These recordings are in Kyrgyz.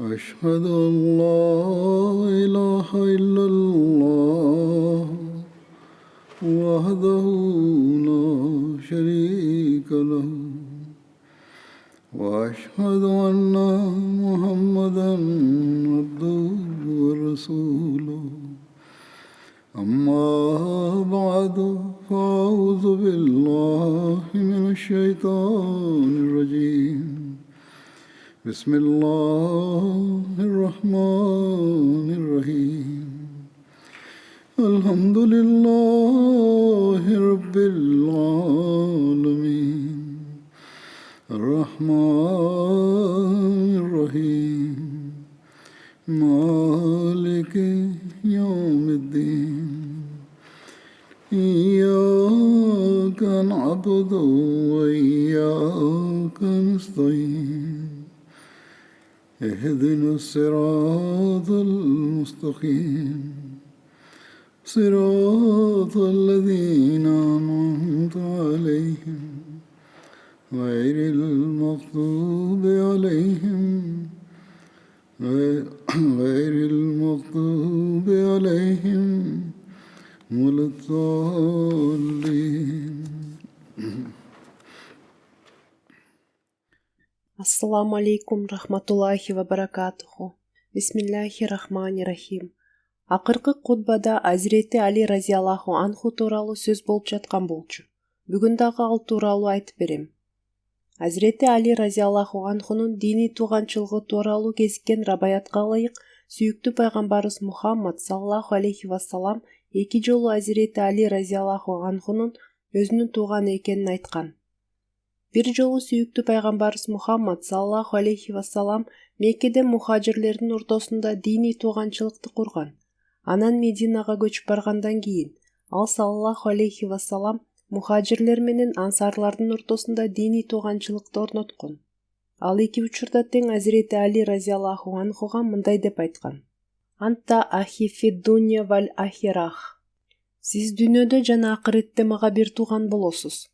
أشهد أن لا إله إلا الله وحده لا شريك له وأشهد أن محمدا عبده ورسوله أما بعد فأعوذ بالله من الشيطان الرجيم بسم الله الرحمن الرحيم الحمد لله رب العالمين الرحمن الرحيم مالك يوم الدين إياك نعبد وإياك نستعين اهدنا الصراط المستقيم صراط الذين أنعمت عليهم غير المغضوب عليهم ولا الضالين. Ассаламу алейкум рахматуллахи ва баракатуху. Бисмиллахи рахмани рахим. Акыркы кутбада Азирети Али разияллаху анху тууралуу сөз болуп жаткан болчу. Бүгүн дагы ал тууралуу айтып берем. Азирети Али разияллаху анхунун диний тууганчылыгы тууралуу кезиккен рабаятка ылайык сүйүктүү пайгамбарыбыз Мухаммад саллаллаху алейхи вассалам 2 жолу Азирети Али разияллаху анхунун өзүнүн тууганы экенин айткан. Бир жолу сүйүктүү пайгамбарыбыз Мухаммад саллаллаху алейхи вассалам Меккеде мухажирлердин ортосунда диний тууганчылыкты курган. Анан Мединага көчүп баргандан кийин ал саллаллаху алейхи вассалам мухажирлер менен ансарлардын ортосунда диний тууганчылыкты орноткон. Ал эки учурда тең Азирети Али разияллаху анхуга мындай деп айткан: Анта ахи фид дунья валь ахирах. Сиз дүйнөдө жана акыретте мага бир тууган болосуз.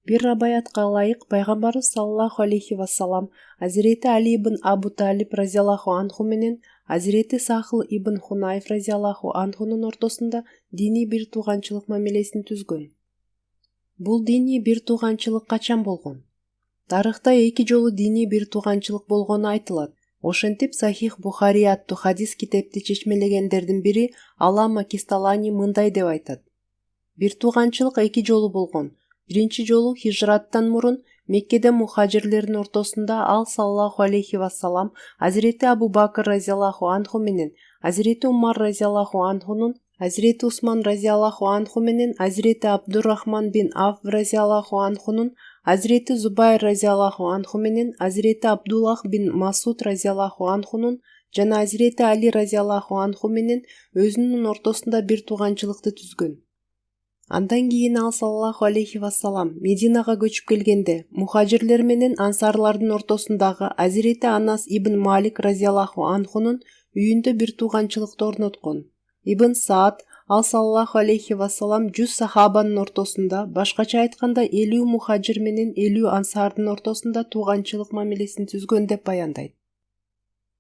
Бир рабаятка ылайык пайгамбарыбыз саллаллаху алейхи вассалам Азирети Али ибн Абу Талиб разияллаху анху менен Азирети Сахл ибн Хунайф разияллаху анхунун ортосунда диний бир тууганчылык мамилесин түзгөн. Бул диний бир тууганчылык качан болгон? Тарыхта 2 жолу диний бир тууганчылык болгону айтылат. Ошентип Сахих Бухари аттуу хадис китепти чечмелегендердин бири Алама Кисталани мындай деп айтат: Бир тууганчылык 2 жолу болгон. Биринчи жолу хижраттан мурун Меккеде мухажирлердин ортосунда ал саллаллаху алейхи вассалам Азирети Абу Бакр разияллаху анху менен Азирети Умар разияллаху анхунун, Азирети Усман разияллаху анху менен Азирети Абдуррахман бин Аф разияллаху анхунун, Азирети Зубайр разияллаху анху менен Азирети Абдуллах бин Масуд разияллаху анхунун жана Азирети Али разияллаху анху менен өзүнүн ортосунда бир тууганчылыкты түзгөн. Андан кийин ал саллаллаху алейхи вассалам Мединага көчүп келгенде мухажирлер менен ансарлардын ортосундагы Азирети Анас ибн Малик разияллаху анхунун үйүндө бир тууганчылыкты орноткон. Ибн Саад ал саллаллаху алейхи вассалам 100 сахабанын ортосунда, башкача айтканда 50 мухажир менен 50 ансардын ортосунда тууганчылык мамилесин түзгөн деп баяндайт.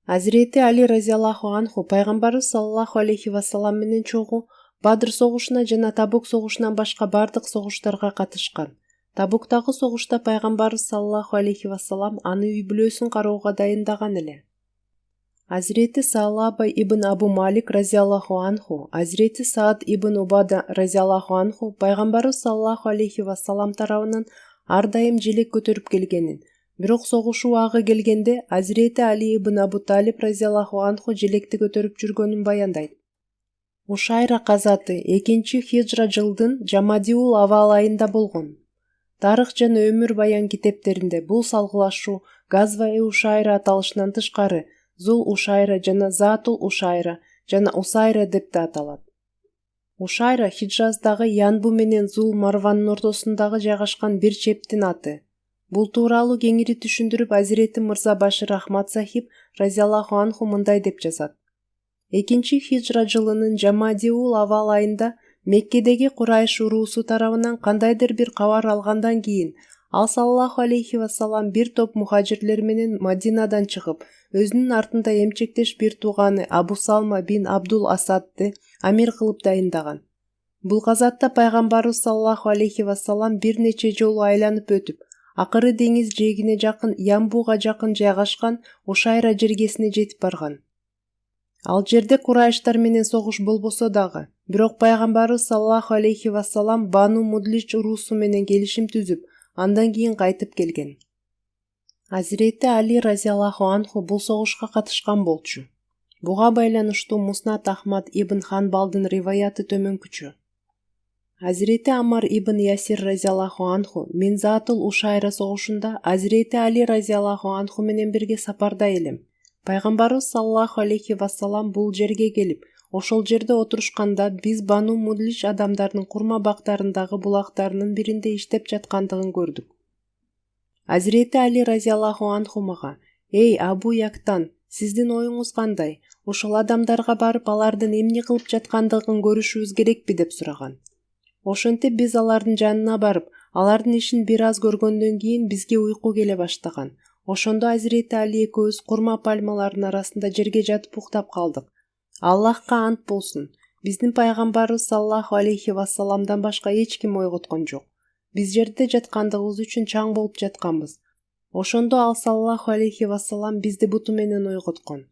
Азирети Али разияллаху анху пайгамбарыбыз саллаллаху алейхи вассалам менен чогуу Бадр согушуна жана Табук согушунан башка бардык согуштарга катышкан. Табуктагы согушта пайгамбарыбыз саллаллаху алейхи вассалам аны үй бүлөсүн кароого дайындаган эле. Азирети Салаба ибн Абу Малик разияллаху анху, Азирети Саад ибн Убада разияллаху анху пайгамбарыбыз саллаллаху алейхи вассалам тарабынан ар дайым желек көтөрүп келгенин, бирок согуш убагы келгенде Азирети Али ибн Абу Талиб разияллаху анху желекти көтөрүп жүргөнүн баяндайт. Ушайра казаты 2 хижра жылдын Жамадиул Авал айында болгон. Тарых жана өмүр баян китептеринде бул салгылашуу Газва-и Ушайра аталышынан тышкары Зул Ушайра жана Затул Ушайра жана Усайра деп да аталат. Ушайра Хиджаздагы Янбу менен Зул Марванын ортосундагы жайгашкан бир чептин аты. Бул тууралуу кеңири түшүндүрүп Азирети Мырза Башир Ахмад Сахиб разияллаху анху мындай деп жазат: 2 хижра жылынын Жамадиул Авал айында Меккедеги Курайш уруусу тарабынан кандайдыр бир кабар алгандан кийин Ал саллаллаху алейхи вассалам бир топ мухажирлер менен Мадинадан чыгып, өзүнүн артында эмчектеш бир тууганы Абу Салма бин Абдул Асадты амир кылып дайындаган. Бул газатта пайгамбарыбыз саллаллаху алейхи вассалам бир нече жолу айланып өтүп, акыры деңиз жээгине жакын Ямбуга жакын жайгашкан Ушайра жергесине жетип барган. Ал жерде Курайштар менен согуш болбосо дагы, бирок пайгамбарыбыз саллаллаху алейхи вассалам Бану Мудлич уруусу менен келишим түзүп, андан кийин кайтып келген. Азирети Али разияллаху анху бул согушка катышкан болчу. Буга байланыштуу Муснат Ахмад ибн Ханбалдын риваяты төмөнкүчө. Азирети Амар ибн Ясир разияллаху анху мен Затул Ушайра согушунда Азирети Али разияллаху анху менен бирге сапарда элем. Пайгамбарыбыз саллаллаху алейхи вассалам бул жерге келип, ошол жерде отурушканда биз Бану Мудлич адамдарынын курма бактарындагы булактарынын биринде иштеп жаткандыгын көрдүк. Азирети Али разияллаху анху мага: "Эй Абу Яктан, сиздин оюңуз кандай? Ошол адамдарга барып алардын эмне кылып жаткандыгын көрүшүбүз керекпи?" деп сураган. Ошентип биз алардын жанына барып, алардын ишин бир аз көргөндөн кийин бизге уйку келе баштаган. Ошондо Азирети Али экөөбүз курма пальмаларынын арасында жерге жатып уктап калдык. Аллахка ант болсун, биздин пайгамбарыбыз саллаллаху алейхи вассаламдан башка эч ким ойготкон жок. Биз жерде жаткандыгыбыз үчүн чаң болуп жатканбыз. Ошондо ал саллаллаху алейхи вассалам бизди буту менен ойготкон.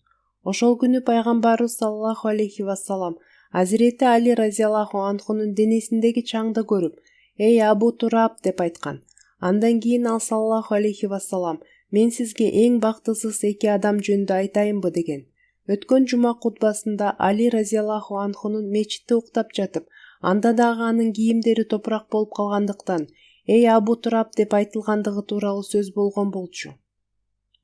Ошол күнү пайгамбарыбыз саллаллаху алейхи вассалам Азирети Али разияллаху анхунун денесиндеги чаңды көрүп: "Эй Абу Тураб" деп айткан. Андан кийин ал саллаллаху алейхи вассалам: "Мен сизге эң бактысыз эки адам жөнүндө айтайынбы" деген. Өткөн жума кутбасында Али разияллаху анхунун мечитте уктап жатып, анда дагы анын кийимдери топурак болуп калгандыктан "Эй Абу Тураб" деп айтылгандыгы тууралуу сөз болгон болчу.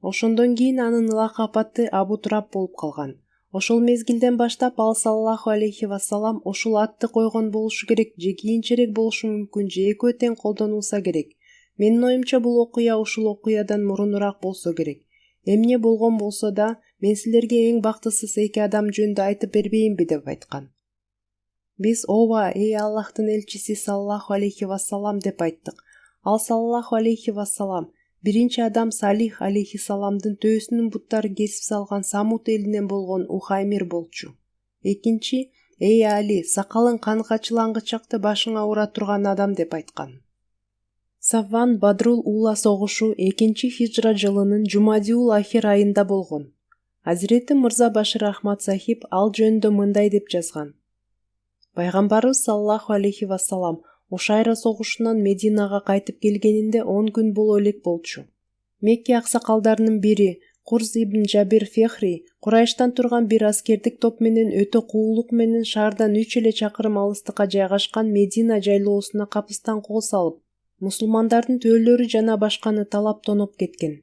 Ошондон кийин анын лакап аты Абу Тураб болуп калган. Ошол мезгилден баштап ал саллаллаху алейхи вассалам ушул атты койгон болушу керек же кийинчерээк болушу мүмкүн же экөө тең колдонулса керек. Менин оюмча бул окуя ушул окуядан мурунураак болсо керек. Эмне болгон болсо да, мен силерге эң бактысыз эки адам жөнүндө айтып бербейинби деп айткан. Биз "Ооба, эй Аллахтын элчиси саллаллаху алейхи вассалам" деп айттык. Ал саллаллаху алейхи вассалам: "Биринчи адам Салих алейхиссаламдын төөсүнүн буттары кесип салган Самут элинен болгон Ухаймир болчу. Экинчи: Эй Али, сакалың канга чылангычакты башыңа ура турган адам" деп айткан. Савван Бадрул Ула согушу 2-хижра жылынын Жумадиул Ахир айында болгон. Азирети Мырза Башир Ахмад Сахиб ал жөнүндө мындай деп жазган: Пайгамбарыбыз саллаллаху алейхи вассалам Ушайра согушунан Мединага кайтып келгенинде 10 күн боло элек болчу. Мекке аксакалдарынын бири Курз ибн Жабир Фехри Курайштан турган бир аскердик топ менен өтө куулук менен шаардан 3 эле чакырым алыстыкка жайгашкан Медина жайлоосуна капыстан кол салып, мусулмандардын төөлөрү жана башканы талап тоноп кеткен.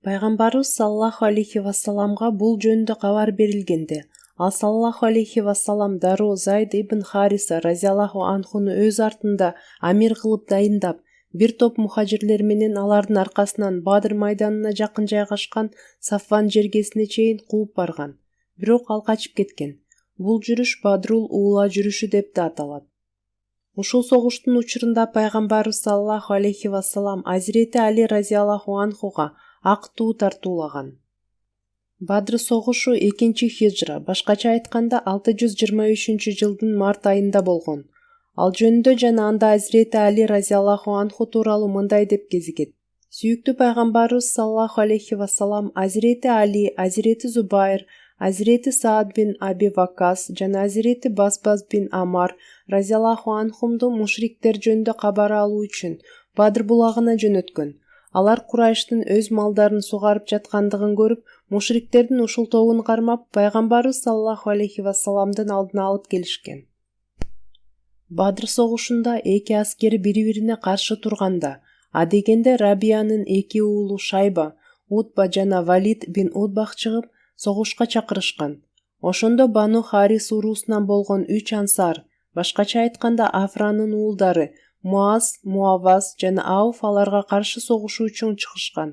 Пайгамбарыбыз саллаллаху алейхи вассаламга бул жөнүндө кабар берилгенде, ал саллаллаху алейхи вассалам дароо Зайд ибн Хариса разияллаху анхуну өз артында амир кылып дайындап, бир топ мухажирлер менен алардын аркасынан Бадыр майданына жакын жайгашкан Сафван жергесине чейин кууп барган. Бирок ал качып кеткен. Бул жүрүш Бадрул Уула жүрүшү деп да аталат. Ушул согуштун учурунда пайгамбарыбыз саллаллаху алейхи вассалам Азирети Али разияллаху анхуга ак туу тартуулаган. Бадр согушу 2-хижра, башкача айтканда 623-жылдын март айында болгон. Ал жөнүндө жана анда Азирети Али разияллаху анху тууралуу мындай деп кезигет. Сүйүктүү пайгамбарыбыз саллаллаху алейхи вассалам Азирети Али, Азирети Зубайр, Азирети Саад бин Аби Вакас жана Азирети Басбас бин Амар разияллаху анхумду мушриктер жөнүндө кабар алуу үчүн Бадр булагына жөнөткөн. Алар Курайштын өз малдарын сугарып жаткандыгын көрүп, мушриктердин ушул тобун кармап, пайгамбарыбыз саллаллаху алейхи вассаламдын алдына алып келишкен. Бадр согушунда эки аскер бири-бирине каршы турганда, адегенде Рабиянын эки уулу Шайба, Утба жана Валид бин Утбах чыгып, согушка чакырышкан. Ошондо Бану Харис уруусунан болгон 3 ансар, башкача айтканда Афранын уулдары Муаз, Муаваз жана Ауф аларга каршы согушуу үчүн чыгышкан.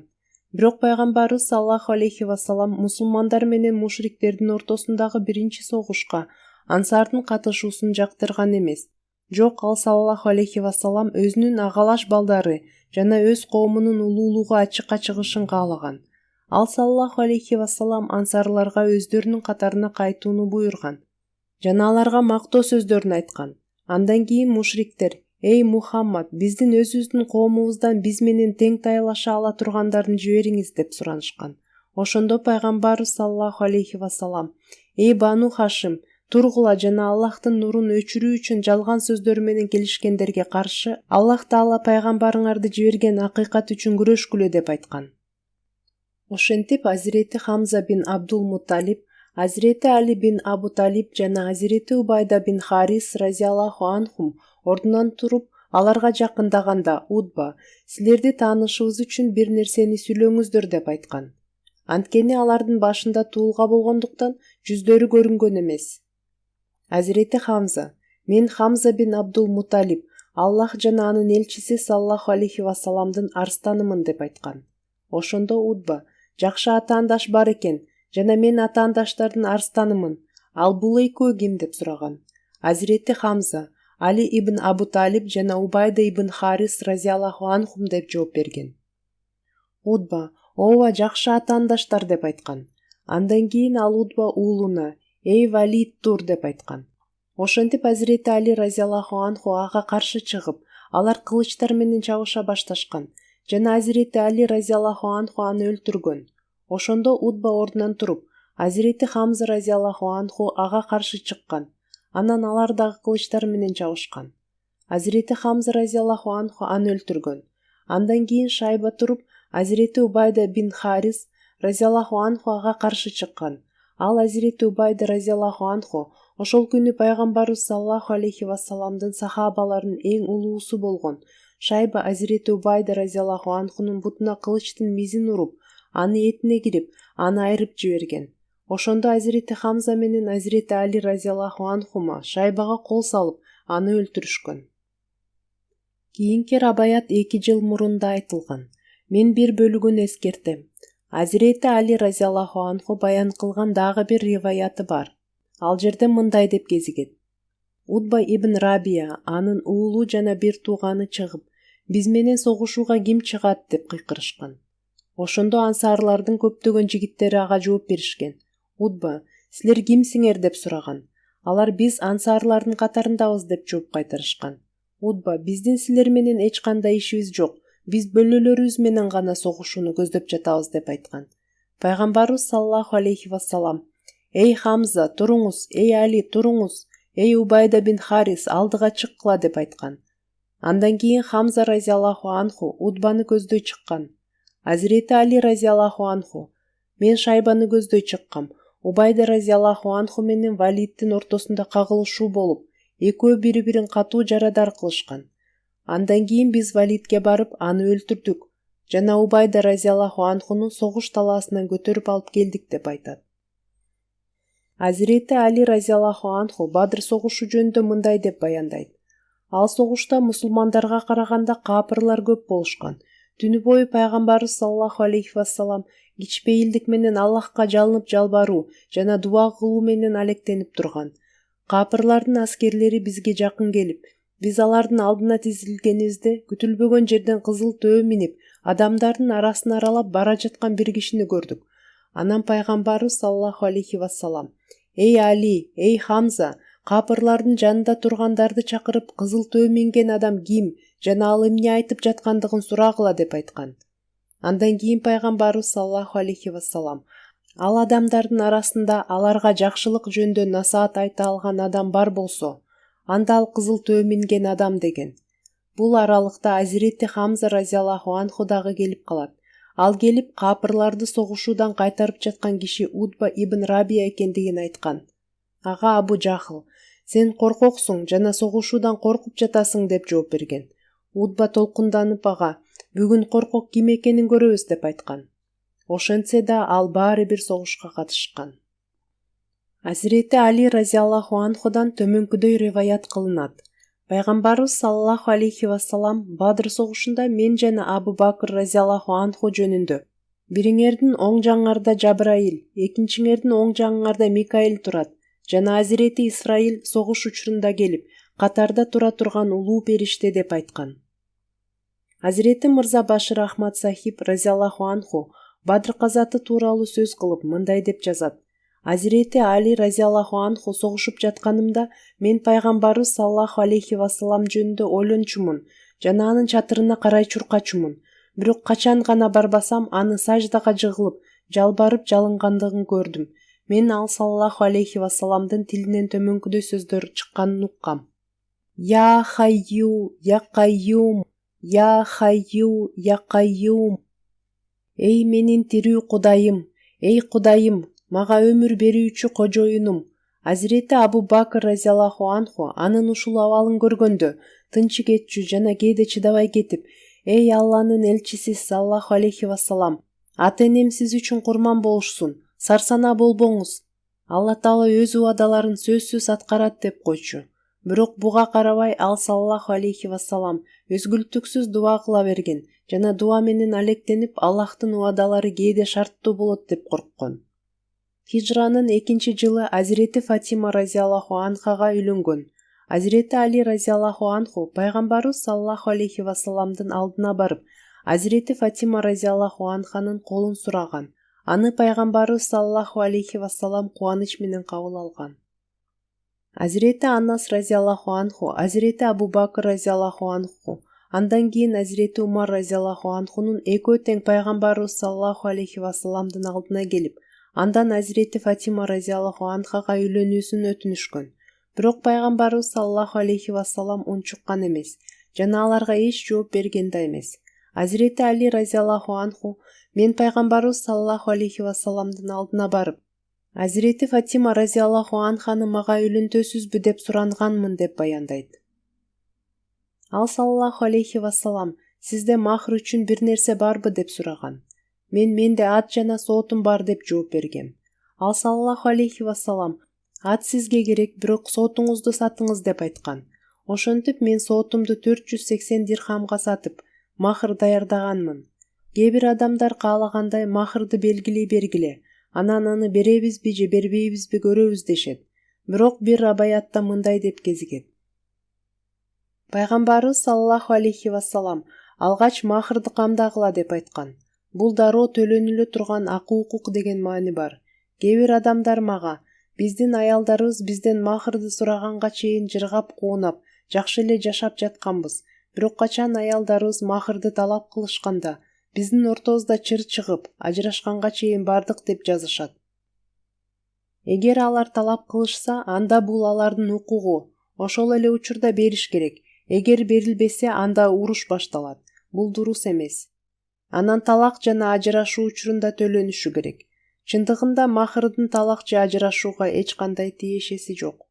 Бирок пайгамбарыбыз саллаллаху алейхи вассалам мусулмандар менен мушриктердин ортосундагы биринчи согушка ансардын катышуусун жактырган эмес. Жок, ал саллаллаху алейхи вассалам өзүнүн агалаш балдары жана өз коомунун улуулугу ачыкка чыгышын каалаган. Ал саллаллаху алейхи вассалам ансарларга өздөрүнүн катарына кайтууну буйруган жана аларга мактоо сөздөрүн айткан. Андан кийин мушриктер: «Эй Мухаммад, биздин өзүбүздүн коомубуздан биз менен тең тайлаша ала тургандарын жибериңиз» деп суранышкан. Ошондо пайгамбарыбыз саллаллаху алейхи вассалам: «Эй Бану Хашим, тургула жана Аллахтын нурун өчүрүү үчүн жалган сөздөр менен келишкендерге каршы Аллах Таала пайгамбарыңарды жиберген акыйкат үчүн күрөшкүлө» деп айткан. Ошентип Азирети Хамза бин Абдул Мутталиб, Азирети Али бин Абу Талиб жана Азирети Убайда бин Харис разияллаху анхум ордунан туруп аларга жакындаганда Утба: «Силерди таанышыбыз үчүн бир нерсени сүйлөңүздөр» деп айткан. Анткени алардын башында туулга болгондуктан жүздөрү көрүнгөн эмес. Азирети Хамза: «Мен Хамза бин Абдул Мутталиб, Аллах жана анын элчиси саллаллаху алейхи вассаламдын арстанымын» деп айткан. Ошондо Утба: «Жакшы атаандаш бар экен, жана мен атаандаштардын арстанымын. Ал бул экөө ким?» деп сураган. Азирети Хамза: «Али ибн Абу Талиб жана Убайда ибн Харис разияллаху анхум» деп жооп берген. Утба: «Ооба, жакшы атаандаштар» деп айткан. Андан кийин ал Утба уулуна: «Эй Валид, тур» деп айткан. Ошентип Азирети Али разияллаху анху ага каршы чыгып, алар кылычтар менен чабыша башташкан жана Азирети Али разияллаху анху аны өлтүргөн. Ошондо Утба ордунан туруп, Азирети Хамза разияллаху анху ага каршы чыккан. Анан алар дагы кылычтар менен чабышкан. Азирети Хамза разияллаху анху аны өлтүргөн. Андан кийин Шайба туруп, Азирети Убайда бин Харис разияллаху анху ага каршы чыккан. Ал Азирети Убайда разияллаху анху ошол күнү пайгамбарыбыз саллаллаху алейхи вассаламдын сахабаларынын эң улуусу болгон Шайба Азирети Убайда разияллаху анхунун бутуна кылычтын мизин уруп, аны этине кирип, аны айрып жиберген. Ошондо Азирети Хамза менен Азирети Али разияллаху анхума Шайбага кол салып, аны өлтүрүшкөн. Кийинки рабаят 2 жыл мурунда айтылган. Мен бир бөлүгүн эскертем. Азирети Али разияллаху анху баян кылган дагы бир риваяты бар. Ал жерде мындай деп кезиген. Утба ибн Рабия, анын уулу жана бир тууганы чыгып, биз менен согушууга ким чыгат деп кыйкырышкан. Ошондо ансарлардын көптөгөн жигиттери ага жооп беришкен. Утба: «Силер кимсиңер?» деп сураган. Алар: «Биз ансарлардын катарындабыз» деп жооп кайтарышкан. Утба: «Биздин силер менен эч кандай ишибиз жок. Биз бөлөлөрүбүз менен гана согушууну көздөп жатабыз» деп айткан. Пайгамбарыбыз саллаллаху алейхи вассалам: «Эй Хамза, туруңуз, эй Али, туруңуз, эй Убайда бин Харис, алдыга чыккыла» деп айткан. Андан кийин Хамза разияллаху анху Утбаны көздөй чыккан. Азирети Али разияллаху анху: «Мен Шайбаны көздөй чыккам. Убайда разияллаху анху менен Валиддин ортосунда кагылышуу болуп, экөө бири-бирин катуу жарадар кылышкан. Андан кийин биз Валидге барып, аны өлтүрдүк жана Убайда разияллаху анхуну согуш талаасынан көтөрүп алып келдик» деп айтат. Азирети Али разияллаху анху Бадыр согушу жөнүндө мындай деп баяндайт. Ал согушта мусулмандарга караганда капырлар көп болушкан. Түнү бою пайгамбарыбыз саллаллаху алейхи вассалам кичпейилдик менен Аллахка жалынып жалбаруу жана дуа кылуу менен алектенип турган. Капырлардын аскерлери бизге жакын келип, биз алардын алдына тизилгенибизде күтүлбөгөн жерден кызыл төө минип, адамдардын арасын аралап бара жаткан бир кишини көрдүк. Анан пайгамбарыбыз саллаллаху алейхи вассалам: «Эй Али, эй Хамза, капырлардын жанында тургандарды чакырып, кызыл төө минген адам ким жана ал эмне айтып жаткандыгын сурагыла» деп айткан. Андан кийин пайгамбарыбыз саллаллаху алейхи вассалам: «Ал адамдардын арасында аларга жакшылык жөнүндө насаат айта алган адам бар болсо, анда ал кызыл төө минген адам» деген. Бул аралыкта Азирети Хамза разияллаху анху дагы келип калат. Ал келип капырларды согушуудан кайтарып жаткан киши Утба ибн Рабия экендигин айткан. Ага Абу Жахл: «Сен коркоксуң жана согушуудан коркуп жатасың» деп жооп берген. Утба толкунданып ага: «Бүгүн коркок ким экенин көрөбүз» деп айткан. Ошентсе да ал баары бир согушка катышкан. Азирети Али разияллаху анхудан төмөнкүдөй риваят кылынат. Пайгамбарыбыз саллаллаху алейхи вассалам Бадыр согушунда мен жана Абу Бакр разияллаху анху жөнүндө: «Бириңердин оң жагыңарда Жабраил, экинчиңердин оң жагыңарда Микаил турат жана Азирети Исраил согуш учурунда келип, катарда тура турган улуу периште» деп айткан. Азирети Мырза Башир Ахмад Сахиб разияллаху анху Бадр казаты тууралуу сөз кылып мындай деп жазат: Азирети Али разияллаху анху согушуп жатканымда мен пайгамбарыбыз саллаллаху алейхи вассалам жөнүндө ойлончумун жана анын чатырына карай чуркачумун. Бирок качан гана барбасам аны саждага жыгылып, жалбарып жалынгандыгын көрдүм. Мен ал саллаллаху алейхи вассаламдын тилинен төмөнкүдөй сөздөр чыкканын уккам. Я хайю, я кайюм, я хайю, я кайюм. Эй менин тирүү Кудайым, эй Кудайым, мага өмүр берүүчү кожоюнум. Азирети Абу Бакр разияллаху анху анын ушул абалын көргөндө тынчы кетчү жана кээде чыдабай кетип: Эй Алланын элчиси саллаллаху алейхи вассалам, ата-энем сиз үчүн курман болушсун, сарсанаа болбоңуз. Алла Таала өз убадаларын сөзсүз аткарат деп койчу. Бирок буга карабай ал саллаллаху алейхи вассалам өзгүлтүксүз дуа кыла берген жана дуа менен алектенип Аллахтын убадалары кээде шарттуу болот деп корккон. Хижранын 2-жылы Азирети Фатима разияллаху анхага үйлөнгөн. Азирети Али разияллаху анху пайгамбарыбыз саллаллаху алейхи вассаламдын алдына барып, Азирети Фатима разияллаху анханын колун сураган. Аны пайгамбарыбыз саллаллаху алейхи вассалам кубаныч менен кабыл алган. Азирети Анас разияллаху анху, Азирети Абу Бакр разияллаху анху, андан кийин Азирети Умар разияллаху анхунун экөө тең пайгамбарыбыз саллаллаху алейхи вассаламдын алдына келип, андан Азирети Фатима разияллаху анхага үйлөнүүсүн өтүнүшкөн. Бирок пайгамбарыбыз саллаллаху алейхи вассалам унчуккан эмес жана аларга эч жооп берген да эмес. Азирети Али разияллаху анху мен пайгамбарыбыз саллаллаху алейхи вассаламдын алдына барып, Азирети Фатима разияллаху анханы мага үйлөнтөсүзбү деп суранганмын деп баяндайт. Ал саллаллаху алейхи вассалам сизде махр үчүн бир нерсе барбы деп сураган. Менде ат жана соотум бар деп жооп бергем. Ал саллаллаху алейхи вассалам ат сизге керек, бирок соотуңузду сатыңыз деп айткан. Ошентип мен соотумду 480 дирхамга сатып, махр даярдаганмын. Кээ бир адамдар каалагандай махрды белгилей бергиле, анан аны беребизби же бербейбизби көрөбүз дешет. Бирок бир рабаятта мындай деп кезигет. Пайгамбарыбыз саллаллаху алейхи вассалам алгач махрды камдагыла деп айткан. Бул дароо төлөнүлө турган акы-укук деген маани бар. Кээ бир адамдар мага биздин аялдарыбыз бизден махрды сураганга чейин жыргап куунап, жакшы эле жашап жатканбыз. Бирок качан аялдарыбыз махрды талап кылышканда, биздин ортобузда чыр чыгып, ажырашканга чейин бардык деп жазышат. Эгер алар талап кылышса, анда бул алардын укугу. Ошол эле учурда бериш керек. Эгер берилбесе, анда уруш башталат. Бул дурус эмес. Анан талак жана ажырашуу учурунда төлөнүшү керек. Чындыгында махрдын талак же ажырашууга эч кандай тиешеси жок.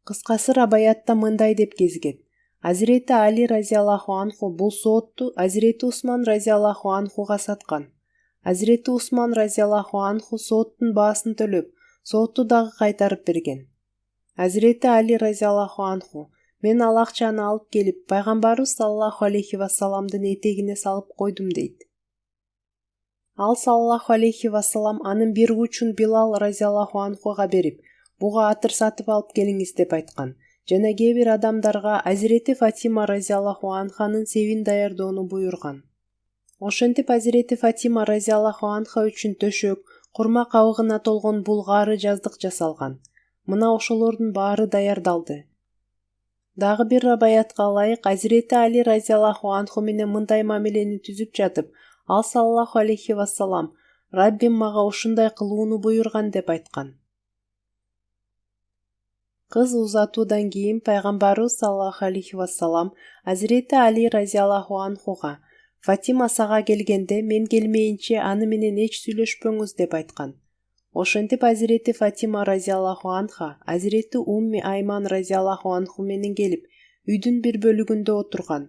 Кыскасы рабаятта мындай деп кезигет. Азирети Али разияллаху анху бул соотту Азирети Усман разияллаху анхуга саткан. Азирети Усман разияллаху анху сооттун баасын төлөп, соотту дагы кайтарып берген. Азирети Али разияллаху анху мен ал акчаны алып келип, пайгамбарыбыз саллаллаху алейхи вассаламдын этегине салып койдум дейт. Ал саллаллаху алейхи вассалам анын бир учун Билал разияллаху анхуга берип, буга атыр сатып алып келиңиз деп айткан. Жана кээ бир адамдарга Азирети Фатима разияллаху анханын себин даярдоону буйрган. Ошентип Азирети Фатима разияллаху анха үчүн төшөк, курма кабыгына толгон булгаары жаздык жасалган. Мына ошолордун баары даярдалды. Дагы бир рабаятка ылайык Азирети Али разияллаху анху менен мындай мамилени түзүп жатып, ал саллаллаху алейхи вассалам Раббим мага ушундай кылууну буйрган деп айткан. Кыз узатуудан кийин пайгамбарыбыз саллаллаху алейхи вассалам Азирети Али разияллаху анхуга Фатима сага келгенде мен келмейинче аны менен эч сүйлөшпөңүз деп айткан. Ошентип Азирети Фатима разияллаху анха Азирети Умми Айман разияллаху анху менен келип, үйдүн бир бөлүгүндө отурган.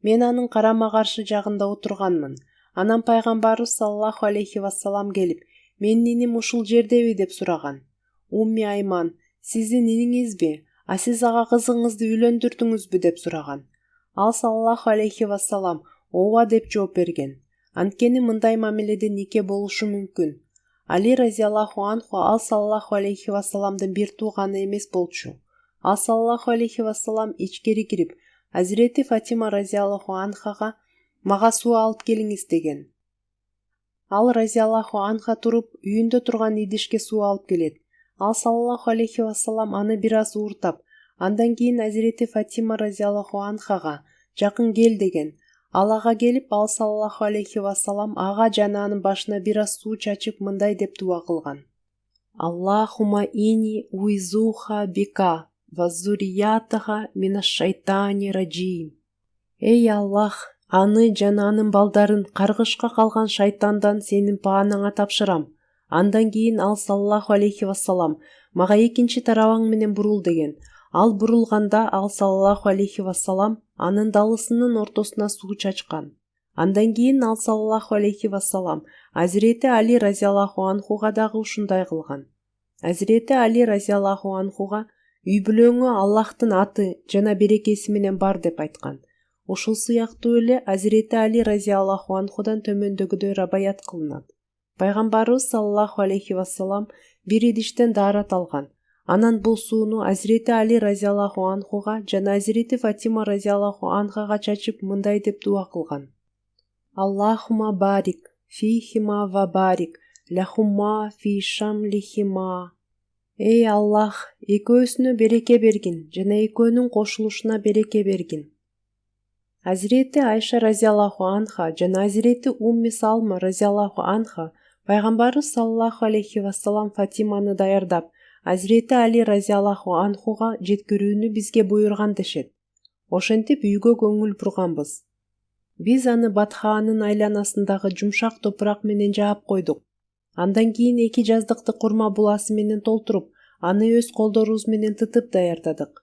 Мен анын карама-каршы жагында отурганмын. Анан пайгамбарыбыз саллаллаху алейхи вассалам келип, менин иним ушул жердеби деп сураган. Умми Айман, сиздин иниңизби, а сиз ага кызыңызды үйлөндүрдүңүзбү деп сураган. Ал саллаллаху алейхи вассалам ооба деп жооп берген. Анткени мындай мамиледе нике болушу мүмкүн. Али разияллаху анху ал саллаллаху алейхи вассаламдын бир тууганы эмес болчу. Ал саллаллаху алейхи вассалам ичкери кирип, Азирети Фатима разияллаху анхаға «Маға су алып келіңіз» деген. Ал разияллаху анха тұрып, үйінде тұрған идишке су алып келеді. Ал саллаллаху алейхи вассалам аны біраз уыртап, андан кейін Азирети Фатима разияллаху анхаға «Жақын кел» деген. Ал аға келіп, ал саллаллаху алейхи вассалам аға жананың башына біраз су чачып мындай деп дуа қылған. Аллахума ини уизуха бика ва зуриятаха минаш шайтани раджим. Эй Аллах, аны жананың балдарын қарғышқа қалған шайтандан сенің пааныңа тапшырам. Андан кейін ал саллаллаху алейхи вассалам маға екінші тарабаң менен бурул деген. Ал бурулғанда ал саллаллаху алейхи вассалам анын далысынын ортосуна суу чачкан. Андан кейін ал саллаллаху алейхи вассалам Азирети Али разияллаху анхуға дагы ушундай кылган. Азирети Али разияллаху анхуға үй бүлөңө Аллахтын аты жана берекеси менен бар деп айткан. Ушул сыяктуу эле Азирети Али разияллаху анхудан төмөндөгүдөй рабаят кылынат. Пайгамбарыбыз саллаллаху алейхи вассалам бир идиштен даарат алган. Анан бул сууну Азирети Али разияллаху анхуга жана Азирети Фатима разияллаху анхага чачып мындай деп дуа кылган. Аллахума барик фихима ва барик лахума фи шамлихима. Эй Аллах, экөөсүнө береке бергин жана экөөнүн кошулушуна береке бергин. Азирети Айша разияллаху анха жана Азирети Умми Салма разияллаху анха пайгамбарыбыз саллаллаху алейхи вассалам Фатиманы даярдап, Азирети Али разияллаху анхуга жеткирүүнү бизге буйруган дешет. Ошентип үйгө көңүл бурганбыз. Биз аны Батхаанын айланасындагы жумшак топурак менен жаап койдук. Андан кийин 2 жаздыкты курма буласы менен толтуруп, аны өз колдорубуз менен тытып даярдадык.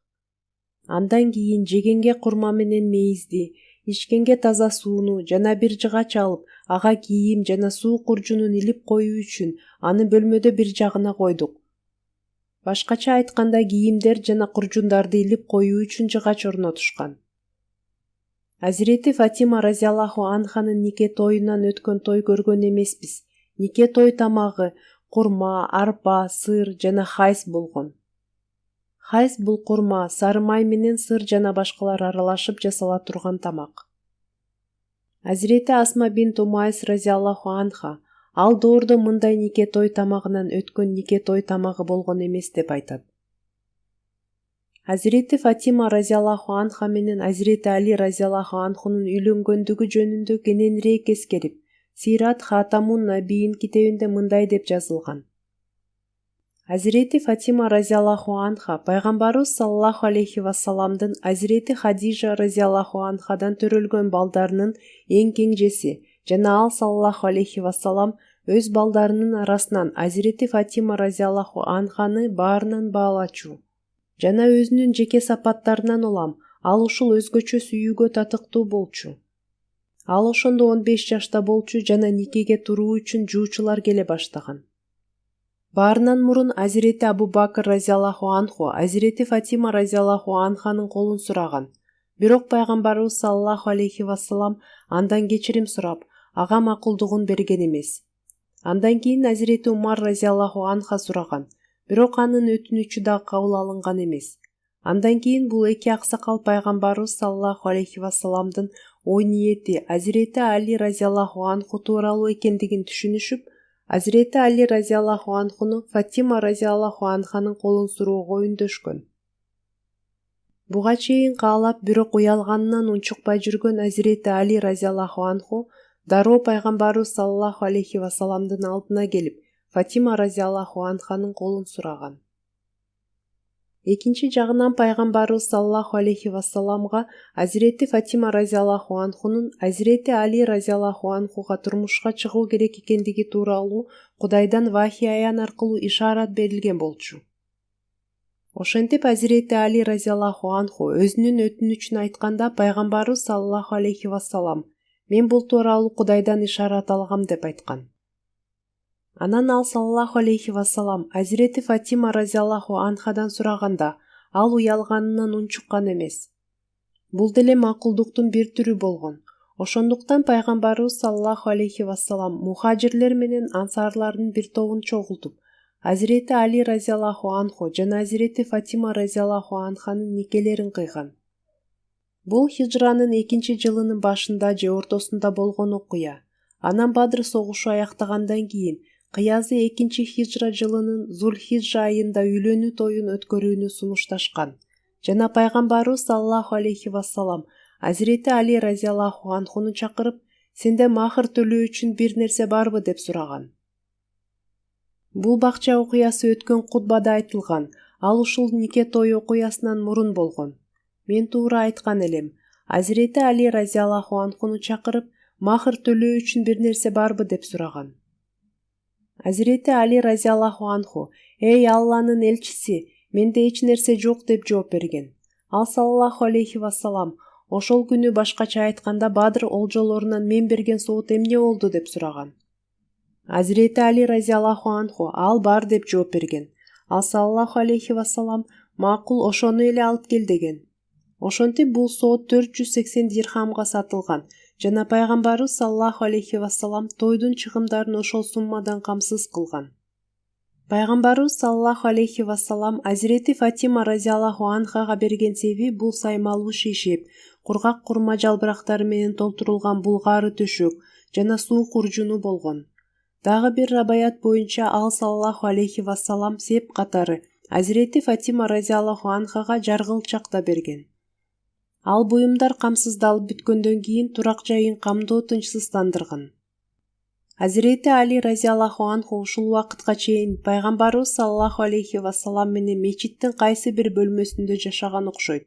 Андан кийин жегенге курма менен мейизди, ичкенге таза сууну жана бир жыгач алып, ага кийим жана суу куржунун илип коюу үчүн аны бөлмөдө бир жагына койдук. Башкача айтканда кийимдер жана куржундарды илип коюу үчүн жыгач орнотушкан. Азирети Фатима разияллаху анханын нике тоюнан өткөн той көргөн эмеспиз. Нике той тамагы курма, арпа, сыр жана хайс болгон. Хайс бул курма, сары май менен сыр жана башкалар аралашып жасала турган тамак. Азирети Асма бинт Умайс разияллаху анха ал доордо мындай нике той тамагынан өткөн нике той тамагы болгон эмес деп айтат. Азирети Фатима разияллаху анха менен Азирети Али разияллаху анхунун үйлөнгөндүгү жөнүндө кененирээк эскерип, Сират Хатамун Набиин китебинде мындай деп жазылган. Азирети Фатима разияллаху анха пайгамбарыбыз саллаллаху алейхи вассаламдын Азирети Хадижа разияллаху анхадан төрөлгөн балдарынын эң кеңжеси жана ал саллаллаху алейхи вассалам өз балдарынын арасынан Азирети Фатима разияллаху анханы баарынан баалачу жана өзүнүн жеке сапаттарынан улам ал ушул өзгөчө сүйүүгө татыктуу болчу. Ал ошондо 15 жашта болчу жана никеге туруу үчүн жуучулар келе баштаган. Баарынан мурун Азирети Абу Бакр разияллаху анху Азирети Фатима разияллаху анханын колун сураган. Бирок пайгамбарыбыз саллаллаху алейхи вассалам андан кечирим сурап, ага макулдугун берген эмес. Андан кийин Азирети Умар разияллаху анха сураган. Бирок анын өтүнүчү да кабыл алынган эмес. Андан кийин бул эки аксакал пайгамбарыбыз саллаллаху алейхи вассаламдын ой ниети Азирети Али разияллаху анху тууралуу экендигин түшүнүшүп, Азирети Али разияллаху анхуну Фатима разияллаху анханын колун суроого үндөшкөн. Буга чейин каалап, бирок уялганынан унчукпай жүргөн Азирети Али разияллаху анху дароо пайгамбарыбыз саллаллаху алейхи вассаламдын алдына келип, Фатима разияллаху анханын колун сураган. Экинчи жагынан пайгамбарыбыз саллаллаху алейхи вассаламга Азирети Фатима разияллаху анхунун Азирети Али разияллаху анхуга турмушка чыгуу керек экендиги тууралуу Кудайдан вахий аян аркылуу ишарат берилген болчу. Ошентип Азирети Али разияллаху анху өзүнүн өтүнүчүн айтканда пайгамбарыбыз саллаллаху алейхи вассалам мен бул тууралуу Кудайдан ишарат алгам деп айткан. Анан ал саллаллаху алейхи вассалам Азирети Фатима разияллаху анхадан сураганда, ал уялганынан унчуккан эмес. Бул деле макулдуктун бир түрү болгон. Ошондуктан пайгамбарыбыз саллаллаху алейхи вассалам мухажирлер менен ансарлардын бир тобун чогултуп, Азирети Али разияллаху анху жана Азирети Фатима разияллаху анханын никелерин кыйган. Бул хижранын 2 жылынын башында же ортосунда болгон окуя. Анан Бадр согушу аяктагандан кийин кыязы 2 хижра жылынын Зулхижжа айында үйлөнүү тоюн өткөрүүнү сунушташкан. Жана пайгамбарыбыз саллаллаху алейхи вассалам Азирети Али разияллаху анхуну чакырып, сенде махыр төлөө үчүн бир нерсе барбы деп сураган. Бул бакча окуясы өткөн кутбада айтылган. Ал ушул нике тою окуясынан мурун болгон. Мен туура айткан элем. Азирети Али разияллаху анхуну чакырып, махыр төлөө үчүн бир нерсе барбы деп сураган. Азирети Али разияллаху анху: "Эй Алланын элчиси, менде эч нерсе жок" деп жооп берген. Ал саллаллаху алейхи вассалам: "Ошол күнү башкача айтканда Бадр олжолорунан мен берген соот эмне болду" деп сураган. Азирети Али разияллаху анху: "Ал бар" деп жооп берген. Ал саллаллаху алейхи вассалам: "Макул, ошону эле алып кел" деген. Ошентип бул соот 480 дирхамга сатылган. Жана пайгамбарыбыз саллаллаху алейхи вассалам тойдун чыгымдарын ошол суммадан камсыз кылган. Пайгамбарыбыз саллаллаху алейхи вассалам Азирети Фатима разияллаху анхага берген себеби бул саймалуу шишеп, кургак курма жалбырактары менен толтурулган булгары төшөк жана суу куржуну болгон. Дагы бир рабаят боюнча ал саллаллаху алейхи вассалам сеп катары Азирети Фатима разияллаху анхага жаргылчак да берген. Ал буюмдар камсыздалып бүткөндөн кийин турак жайын камдоо тынчсыздандырган. Азирети Али разияллаху анху ушул убакытка чейин пайгамбарыбыз саллаллаху алейхи вассалам менен мечиттин кайсы бир бөлмөсүндө жашаган окшойт.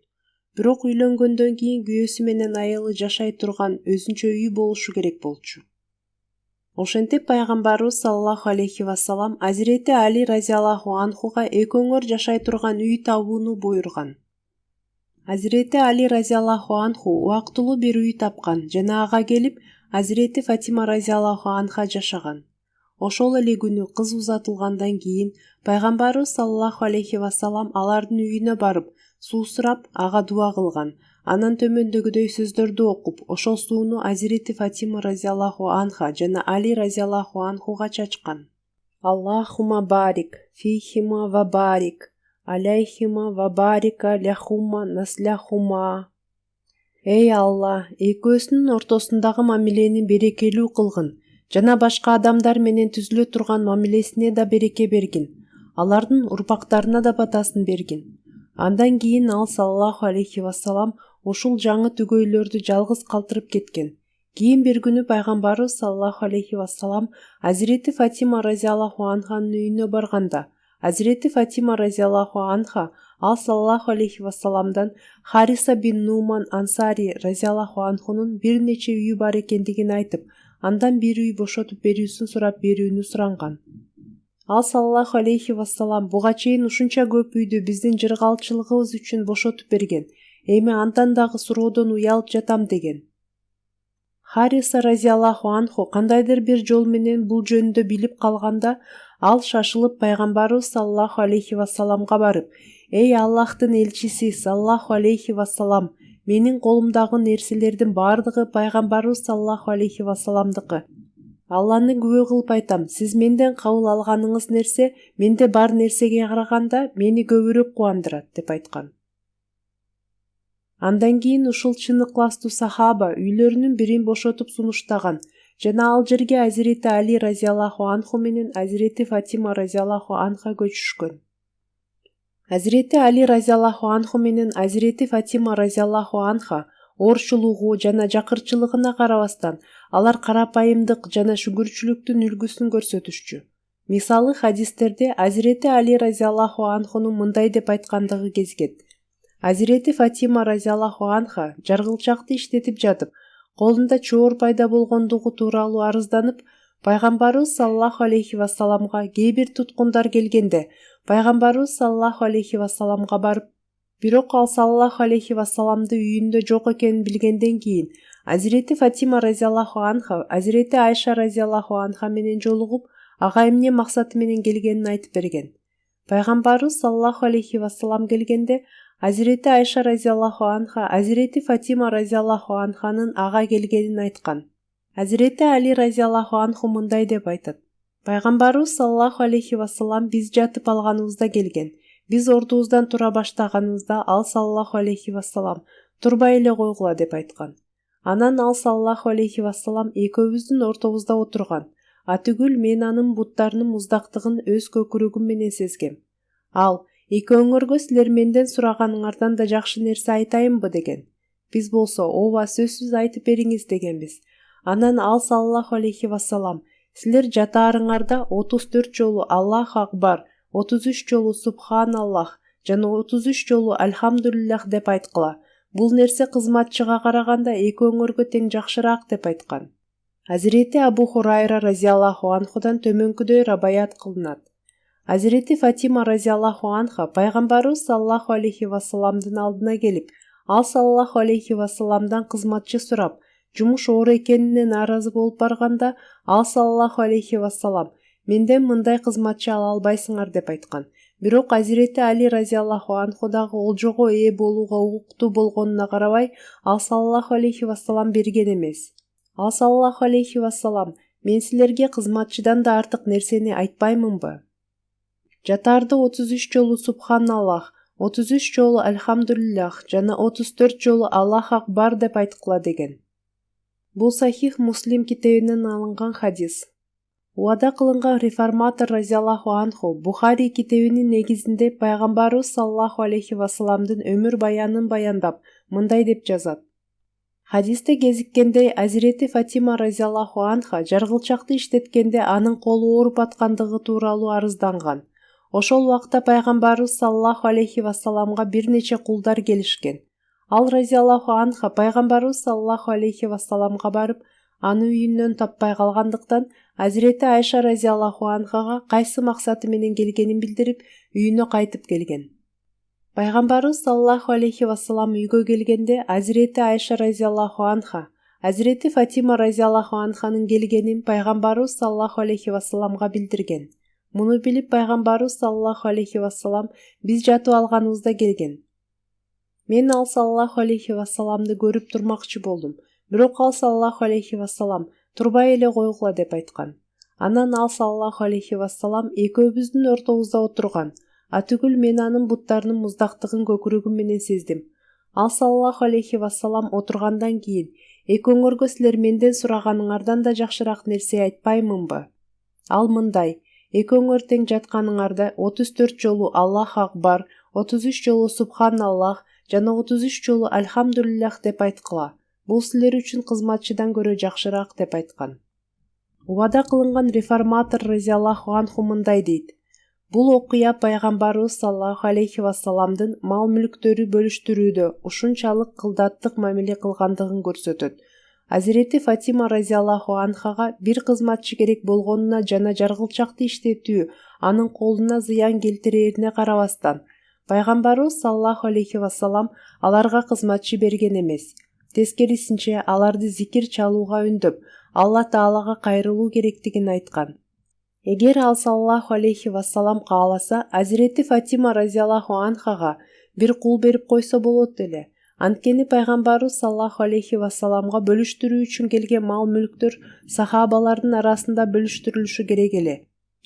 Бирок үйлөнгөндөн кийин күйөөсү менен айылы жашай турган өзүнчө үй болушу керек болчу. Ошентип пайгамбарыбыз саллаллаху алейхи вассалам Азирети Али разияллаху анхуга экөөңөр жашай турган үй табууну буйруган. Азирети Али разияллаху анху убактылуу бир үй тапкан жана ага келип Азирети Фатима разияллаху анха жашаган. Ошол эле күнү кыз узатылгандан кийин пайгамбарыбыз саллаллаху алейхи вассалам алардын үйүнө барып, суу сурап, ага дуа кылган. Анан төмөндөгүдөй сөздөрдү окуп, ошол сууну Азирети Фатима разияллаху анха жана Али разияллаху анхуга чачкан. Аллахума барик, фихима ва барик, алейхима ва барика ляхума насляхума. Эй Алла, экөөсүнүн ортосундагы мамилени берекелүү кылгын, жана башка адамдар менен түзүлө турган мамилесине да береке бергин. Алардын урпактарына да батасын бергин. Андан кийин ал саллаллаху алейхи вассалам ушул жаңы түгөйлөрдү жалгыз калтырып кеткен. Кийин бир күнү пайгамбарыбыз саллаллаху алейхи вассалам Азирети Фатима разияллаху анханын үйүнө барганда, Азирети Фатима разияллаху анха ал саллаллаху алейхи вассаламдан Хариса бин Нуман Ансари разияллаху анхунун бир нече үйү бар экендигин айтып, андан бир үй бошотуп берүүсүн сурап берүүнү суранган. Ал саллаллаху алейхи вассалам буга чейин ушунча көп үйдү биздин жыргалчылыгыбыз үчүн бошотуп берген. Эми андан дагы суроодон уялып жатам деген. Хариса разияллаху анху кандайдыр бир жол менен бул жөнүндө билип калганда, ал шашылып пайгамбарыбыз саллаллаху алейхи вассаламга барып: "Эй Аллахтын элчиси саллаллаху алейхи вассалам, менин колумдагы нерселердин бардыгы пайгамбарыбыз саллаллаху алейхи вассаламдыкы. Алланы күбө кылып айтам, сиз менден кабыл алганыңыз нерсе менде бар нерсеге караганда мени көбүрөөк кубандырат" деп айткан. Андан кийин ушул чын ыкластуу сахаба үйлөрүнүн бирин бошотуп сунуштаган жана ал жерге Азирети Али разияллаху анху менен Азирети Фатима разияллаху анха көчүшкөн. Азирети Али разияллаху анху менен Азирети Фатима разияллаху анха орчулугу жана жакырчылыгына карабастан, алар карапайымдык жана шүгүрчүлүктүн үлгүсүн көрсөтүшчү. Мисалы хадистерде Азирети Али разияллаху анхунун мындай деп айткандыгы кезигет. Азирети Фатима разияллаху анха жаргылчакты иштетип жатып, колунда чоор пайда болгондугу тууралуу арызданып, пайгамбарыбыз саллаллаху алейхи вассаламга кээ бир туткундар келгенде, пайгамбарыбыз саллаллаху алейхи вассаламга барып, бирок ал саллаллаху алейхи вассаламды үйүндө жок экенин билгенден кийин Азирети Фатима разияллаху анха Азирети Айша разияллаху анха менен жолугуп, ага эмне максаты менен келгенин айтып берген. Пайгамбарыбыз саллаллаху алейхи вассалам келгенде Азирети Айша разияллаху анха Азирети Фатима разияллаху анханын ага келгенин айткан. Азирети Али разияллаху анху мындай деп айтат: Пайгамбарыбыз саллаллаху алейхи вассалам биз жатып алганыбызда келген. Биз ордубуздан тура баштаганыбызда ал саллаллаху алейхи вассалам: турбай эле койгула деп айткан. Анан ал саллаллаху алейхи вассалам экөөбүздүн ортобузда отурган. Атүгүл мен анын буттарынын муздактыгын өз көкүрөгүм менен сезгем. Ал: экөөңөргө силер менден сураганыңардан да жакшы нерсе айтайынбы деген. Биз болсо: ооба, сөзсүз айтып бериңиз дегенбиз. Анан ал саллаллаху алейхи вассалам: силер жатаарыңарда 34 жолу Аллаху акбар, 33 жолу Субханаллах жана 33 жолу Альхамдулиллах деп айткыла. Бул нерсе кызматчыга караганда экөөңөргө тең жакшыраак деп айткан. Азирети Абу Хурайра разияллаху анхудан төмөнкүдөй рабаят кылынат. Азирети Фатима разияллаху анха пайгамбарыбыз саллаллаху алейхи вассаламдын алдына келип, ал саллаллаху алейхи вассаламдан кызматчы сурап, жумуш оор экенине нааразы болуп барганда, ал саллаллаху алейхи вассалам: менден мындай кызматчы ала албайсыңар деп айткан. Бирок Азирети Али разияллаху анху дагы олжого ээ болууга укуктуу болгонуна карабай, ал саллаллаху алейхи вассалам берген эмес. Ал саллаллаху алейхи вассалам: мен силерге кызматчыдан да артык нерсени айтпаймынбы? Жатаарда 33 жолу Субханаллах, 33 жолу Альхамдулиллах жана 34 жолу Аллах акбар деп айткыла деген. Бул Сахих Муслим китебинен алынган хадис. Уада кылынган реформатор разияллаху анху Бухари китебинин негизинде пайгамбарыбыз саллаллаху алейхи вассаламдын өмүр баянын баяндап, мындай деп жазат. Хадисте кезиккендей Азирети Фатима разияллаху анха жаргылчакты иштеткенде анын колу ооруп аткандыгы тууралуу арызданган. Ошол убакта пайгамбарыбыз саллаллаху алейхи вассаламга бир нече кулдар келишкен. Ал разияллаху анха пайгамбарыбыз саллаллаху алейхи вассаламга барып, аны үйүнөн таппай калгандыктан Азирети Айша разияллаху анхага кайсы максаты менен келгенин билдирип, үйүнө кайтып келген. Пайгамбарыбыз саллаллаху алейхи вассалам үйгө келгенде Азирети Айша разияллаху анха Азирети Фатима разияллаху анханын келгенин пайгамбарыбыз саллаллаху алейхи вассаламга билдирген. Муну билип пайгамбарыбыз саллаллаху алейхи вассалам биз жатып алганыбызда келген. Мен ал саллаллаху алейхи вассаламды көрүп турмакчы болдум. Бирок ал саллаллаху алейхи вассалам турбай эле койгула деп айткан. Анан ал саллаллаху алейхи вассалам экөөбүздүн ортобузда отурган. Атүгүл мен анын буттарынын муздактыгын көкүрөгүм менен сездим. Ал саллаллаху алейхи вассалам отургандан кийин: экөөңөргө силер менден сураганыңардан да жакшыраак нерсе айтпаймынбы? Ал мындай: экөөңөр тең жатканыңарда 34 жолу Аллаху акбар, 33 жолу Субханаллах жана 33 жолу Альхамдулиллах деп айткыла. Бул силер үчүн кызматчыдан көрө жакшыраак деп айткан. Убада кылынган реформатор разияллаху анху мындай дейт. Бул окуя пайгамбарыбыз саллаллаху алейхи вассаламдын мал-мүлктөрү бөлүштүрүүдө ушунчалык кылдаттык мамиле кылгандыгын көрсөтөт. Азирети Фатима разияллаху анхага бир кызматчы керек болгонуна жана жаргылчакты иштетүү анын колуна зыян келтирерине карабастан, пайгамбарыбыз саллаллаху алейхи вассалам аларга кызматчы берген эмес. Тескерисинче аларды зикир чалууга үндөп, Алла Таалага кайрылуу керектигин айткан. Эгер ал саллаллаху алейхи вассалам кааласа, Азирети Фатима разияллаху анхага бир кул берип койсо болот эле. Анткени пайгамбарыбыз саллаллаху алейхи вассаламга бөлүштүрүү үчүн келген мал-мүлктөр сахабалардын арасында бөлүштүрүлүшү керек эле.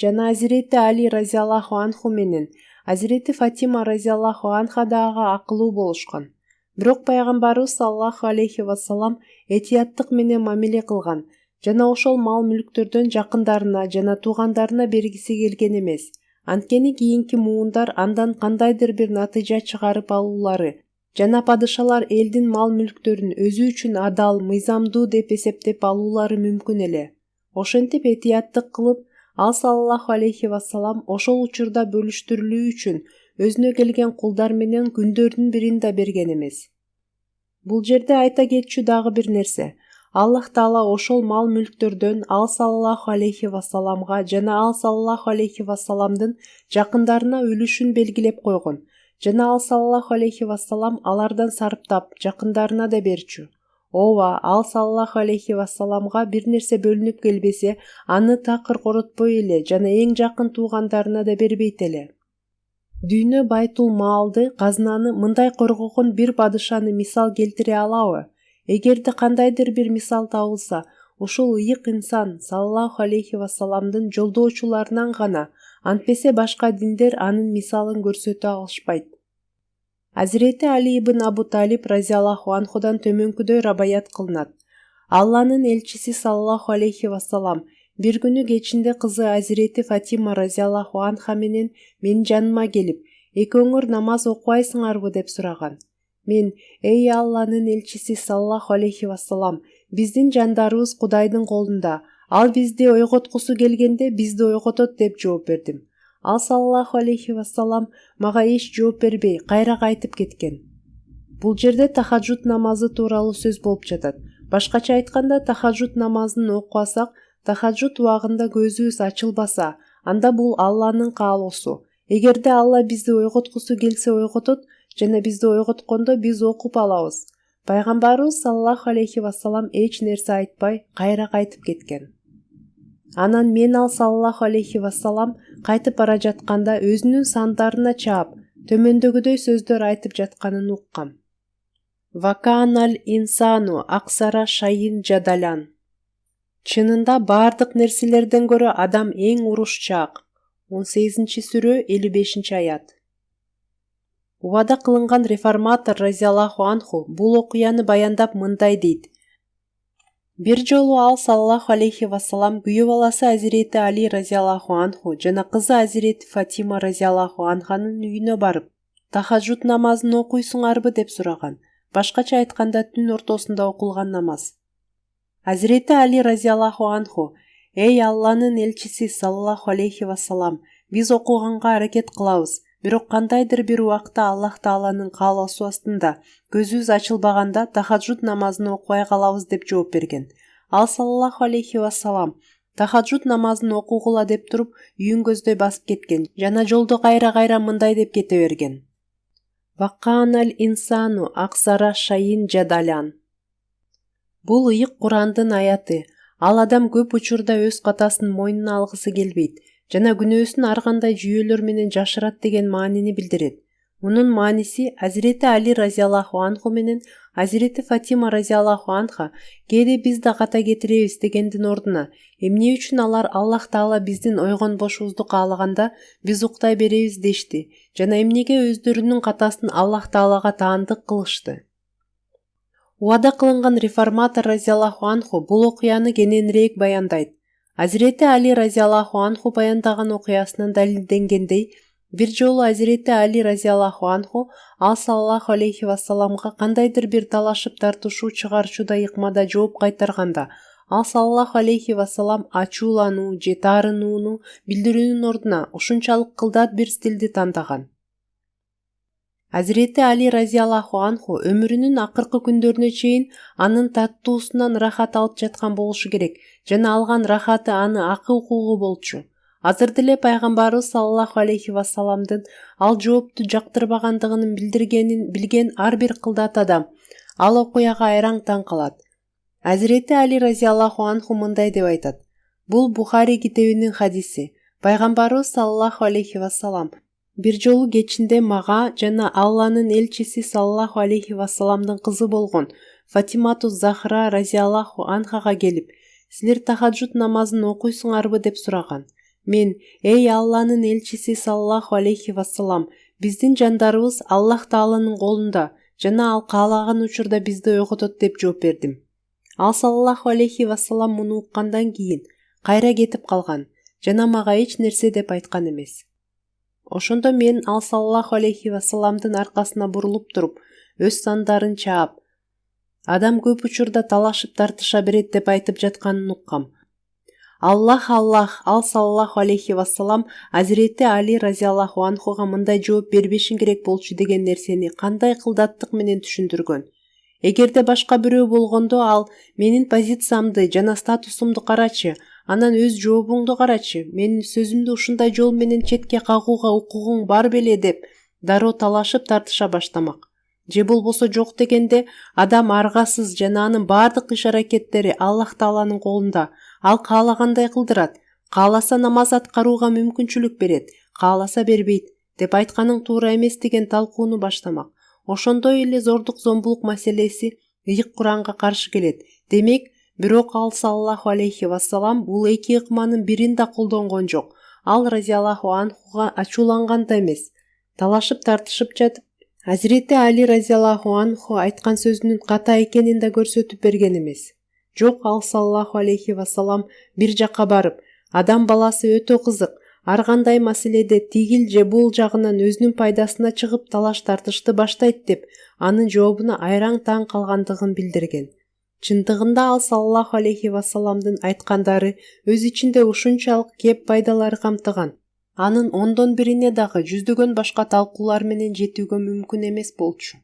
Жана Азирети Али разияллаху анху менен Азирети Фатима разияллаху анха дагы акылуу болушкан. Бирок пайгамбарыбыз саллаллаху алейхи вассалам этияттык менен мамиле кылган жана ошол мал-мүлктөрдөн жакындарына жана туугандарына бергиси келген эмес. Анткени кийинки муундар андан кандайдыр бир натыйжа чыгарып алуулары жана падышалар элдин мал-мүлктөрүн өзү үчүн адал, мыйзамдуу деп эсептеп алуулары мүмкүн эле. Ошентип этияттык кылып, ал саллаллаху алейхи вассалам ошол учурда бөлүштүрүлүү үчүн өзүнө келген кулдар менен күндөрдүн бирин да берген эмес. Бул жерде айта кетчү дагы бир нерсе. Аллах Таала ошол мал-мүлктөрдөн ал саллаллаху алейхи вассаламга жана ал саллаллаху алейхи вассаламдын жакындарына үлүшүн белгилеп койгон. Жана ал саллаллаху алейхи вассалам алардан сарптап, жакындарына да берчү. Ооба, ал саллаллаху алейхи вассаламга бир нерсе бөлүнүп келбесе, аны такыр коротпой эле жана эң жакын туугандарына да бербейт эле. Дүйнө байтул маалды, казынаны мындай коргогон бир падышаны мисал келтире алабы? Эгерде кандайдыр бир мисал табылса, ушул ыйык инсан саллаллаху алейхи вассаламдын жолдоочуларынан гана, антпесе башка диндер анын мисалын көрсөтө алышпайт. Азирети Али ибн Абу Талиб разияллаху анхудан төмөнкүдөй рабаят кылынат. Алланын элчиси саллаллаху алейхи вассалам бир күнү кечинде кызы Азирети Фатима разияллаху анха менен менин жаныма келип, экөөңөр намаз окубайсыңарбы деп сураган. Мен, эй Алланын элчиси саллаллаху алейхи вассалам, биздин жандарыбыз Кудайдын колунда, ал бизди ойготкусу келгенде бизди ойготот деп жооп бердим. Ал саллаллаху алейхи вассалам мага эч жооп бербей, кайра кайтып кеткен. Бул жерде тахаджуд намазы тууралуу сөз болуп жатат. Башкача айтканда, тахаджуд намазын окубасак, тахаджуд убагында көзүбүз ачылбаса, анда бул Алланын каалоосу. Эгерде Алла бизди ойготкусу келсе ойготот, жана бизди ойготкондо биз окуп алабыз. Пайгамбарыбыз саллаллаху алейхи вассалам эч нерсе айтпай, кайра кайтып кеткен. Анан мен ал саллаллаху алейхи вассалам кайтып бара жатканда өзүнүн сандарына чаап, төмөндөгүдөй сөздөр айтып жатканын уккам. Ваканаль инсану аксара шайин жадалян. Чынында бардык нерселерден көрө адам эң урушчаак. 18-сүрө 55-аят. Убада кылынган реформатор разияллаху анху бул окуяны баяндап мындай дейт. Бир жолу ал саллаллаху алейхи вассалам күйөө баласы Азирети Али разияллаху анху жана кызы Азирети Фатима разияллаху анханын үйүнө барып, тахаджуд намазын окуйсуңарбы деп сураган. Башкача айтканда түн ортосунда окулган намаз. Азирети Али разияллаху анху: эй Алланын элчиси саллаллаху алейхи вассалам, биз окуганга аракет кылабыз. Бирок кандайдыр бир убакта Аллах Тааланын каалоосу астында көзүбүз ачылбаганда тахаджуд намазын окубай калабыз деп жооп берген. Ал саллаллаху алейхи вассалам тахаджуд намазын окугула деп туруп үйүн көздөй басып кеткен жана жолдо кайра мындай деп кете берген. Ваканаль инсану аксара шайин жадалян. Бул ыйык Курандын аяты. Ал адам көп учурда өз катасын мойнуна алгысы келбейт жана күнөөсүн ар кандай жүйөлөр менен жашырат деген маанини билдирет. Мунун мааниси Азирети Али разияллаху анху менен Азирети Фатима разияллаху анха кээде биз да ката кетиребиз дегендин ордуна, эмне үчүн алар Аллах Таала биздин ойгонбошубузду каалаганда биз уктай беребиз дешти жана эмнеге өздөрүнүн катасын Аллах Таалага таандык кылышты. Убада кылынган реформатор разияллаху анху бул окуяны кененирээк баяндайт. Азирети Али разияллаху анху баяндаган окуясынан далилденгендей, бир жолу Азирети Али разияллаху анху ал саллаллаху алейхи вассаламга кандайдыр бир талашып тартышуу чыгарчуда ыкмада жооп кайтарганда, ал саллаллаху алейхи вассалам ачуулануу же таарынууну билдирүүнүн ордуна ушунчалык кылдат бир стилди тандаган. Азирети Али разияллаху анху өмүрүнүн акыркы күндөрүнө чейин анын таттуусунан рахат алып жаткан болушу керек жана алган рахаты аны акы укугу болчу. Азыр деле пайгамбарыбыз саллаллаху алейхи вассаламдын ал жоопту жактырбагандыгын билдиргенин билген ар бир кылдат адам ал окуяга айраң таң калат. Азирети Али разияллаху анху мындай деп айтат. Бул Бухари китебинин хадиси. Пайгамбарыбыз саллаллаху алейхи вассалам бир жолу кечинде мага жана Алланын элчиси саллаллаху алейхи вассаламдын кызы болгон Фатимату Захра разияллаху анхага келип, силер тахаджуд намазын окуйсуңарбы деп сураган. Мен, эй Алланын элчиси саллаллаху алейхи вассалам, биздин жандарыбыз Аллах Тааланын колунда жана ал каалаган учурда бизди ойготот деп жооп бердим. Ал саллаллаху алейхи вассалам муну уккандан кийин кайра кетип калган жана мага эч нерсе деп айткан эмес. Ошондо мен ал саллаллаху алейхи вассаламдын аркасына бурулуп туруп, өз сандарын чаап, адам көп учурда талашып тартыша берет деп айтып жатканын уккам. Аллах, ал саллаллаху алейхи вассалам Азирети Али разияллаху анхуга мындай жооп бербешин керек болчу деген нерсени кандай кылдаттык менен түшүндүргөн. Эгерде башка бирөө болгондо ал менин позициямды жана статусумду карачы, анан өз жообуңду карачы, менин сөзүмдү ушундай жол менен четке кагууга укугуң бар беле деп дароо талашып тартыша баштамак. Же болбосо жок дегенде адам аргасыз жана анын бардык иш-аракеттери Аллах Тааланын колунда. Ал каалагандай кылдырат, кааласа намаз аткарууга мүмкүнчүлүк берет, кааласа бербейт деп айтканың туура эмес деген талкууну баштамак. Ошондой эле зордук зомбулук маселеси ыйык Куранга каршы келет. Демек, бирок ал саллаллаху алейхи вассалам бул эки ыкманын бирин да колдонгон жок. Ал разияллаху анхуга ачууланган да эмес. Талашып тартышып жатып, Азирети Али разияллаху анху айткан сөзүнүн ката экенин да көрсөтүп берген эмес. Жок, ал саллаллаху алейхи вассалам бир жакка барып, адам баласы өтө кызык, ар кандай маселеде тигил же бул жагынан өзүнүн пайдасына чыгып талаш тартышты баштайт деп, анын жообуна айраң таң калгандыгын билдирген. Чындыгында ал саллаллаху алейхи вассаламдын айткандары өз ичинде ушунчалык кеп пайдалар камтыган. Анын ондон бирине дагы жүздөгөн башка талкуулар менен жетүүгө мүмкүн эмес болчу.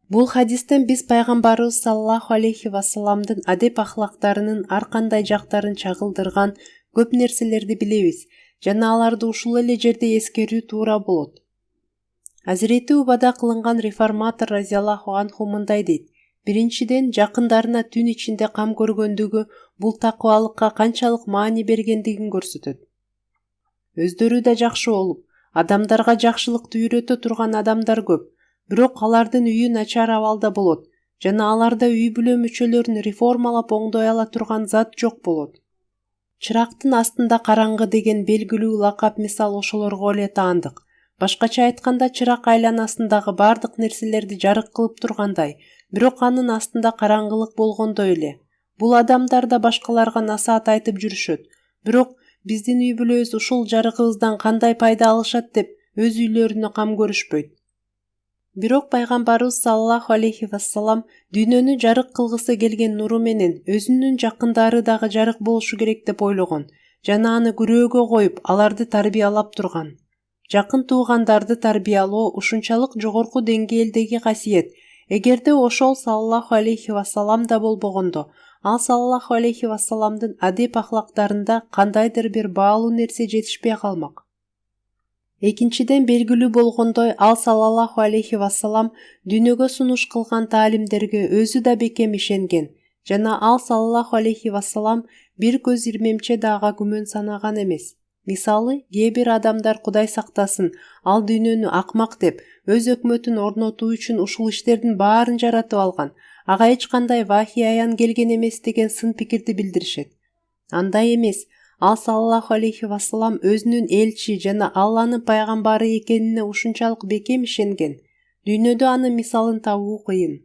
Бул хадистен биз пайгамбарыбыз саллаллаху алейхи вассаламдын адеп ахлактарынын ар кандай жактарын чагылдырган көп нерселерди билебиз жана аларды ушул эле жерде эскерүү туура болот. Азирети Убада кылынган реформатор разияллаху анху мындай дейт: биринчиден, жакындарына түн ичинде кам көргөндүгү бул такыбалыкка канчалык маани бергендигин көрсөтөт. Өздөрү да жакшы болуп, адамдарга жакшылыкты үйрөтө турган адамдар көп, бирок алардын үйү начар абалда болот жана аларда үй бүлө мүчөлөрүн реформалап оңдой ала турган зат жок болот. Чырактын астында караңгы деген белгилүү лакап мисал ошолорго эле таандык. Башкача айтканда, чырак айланасындагы бардык нерселерди жарык кылып тургандай, бирок анын астында караңгылык болгондой эле. Бул адамдар да башкаларга насаат айтып жүрүшөт, бирок биздин үй бүлөбүз ушул жарыгыбыздан кандай пайда алышат деп өз үйлөрүнө кам көрүшпөйт. Бирок пайгамбарыбыз саллаллаху алейхи вассалам дүйнөнү жарык кылгысы келген нуру менен өзүнүн жакындары дагы жарык болушу керек деп ойлогон жана аны күрөөгө коюп, аларды тарбиялап турган. Жакын туугандарды тарбиялоо ушунчалык жогорку деңгээлдеги касиет. Эгерде ошол саллаллаху алейхи вассалам да болбогондо, ал саллаллаху алейхи вассаламдын адеп ахлактарында кандайдыр бир баалуу нерсе жетишпей калмак. Экинчиден, белгилүү болгондой, ал саллаллаху алейхи вассалам дүйнөгө сунуш кылган таалимдерге өзү да бекем ишенген жана ал саллаллаху алейхи вассалам бир көз ирмемче да ага күмөн санаган эмес. Мисалы, кээ бир адамдар Кудай сактасын, ал дүйнөнү акмак деп, өз өкмөтүн орнотуу үчүн ушул иштердин баарын жаратып алган, ага эч кандай вахий аян келген эмес деген сын пикирди билдиришет. Андай эмес. Ал саллаллаху алейхи вассалам өзүнүн элчи жана Алланын пайгамбары экенине ушунчалык бекем ишенген. Дүйнөдө анын мисалын табуу кыйын.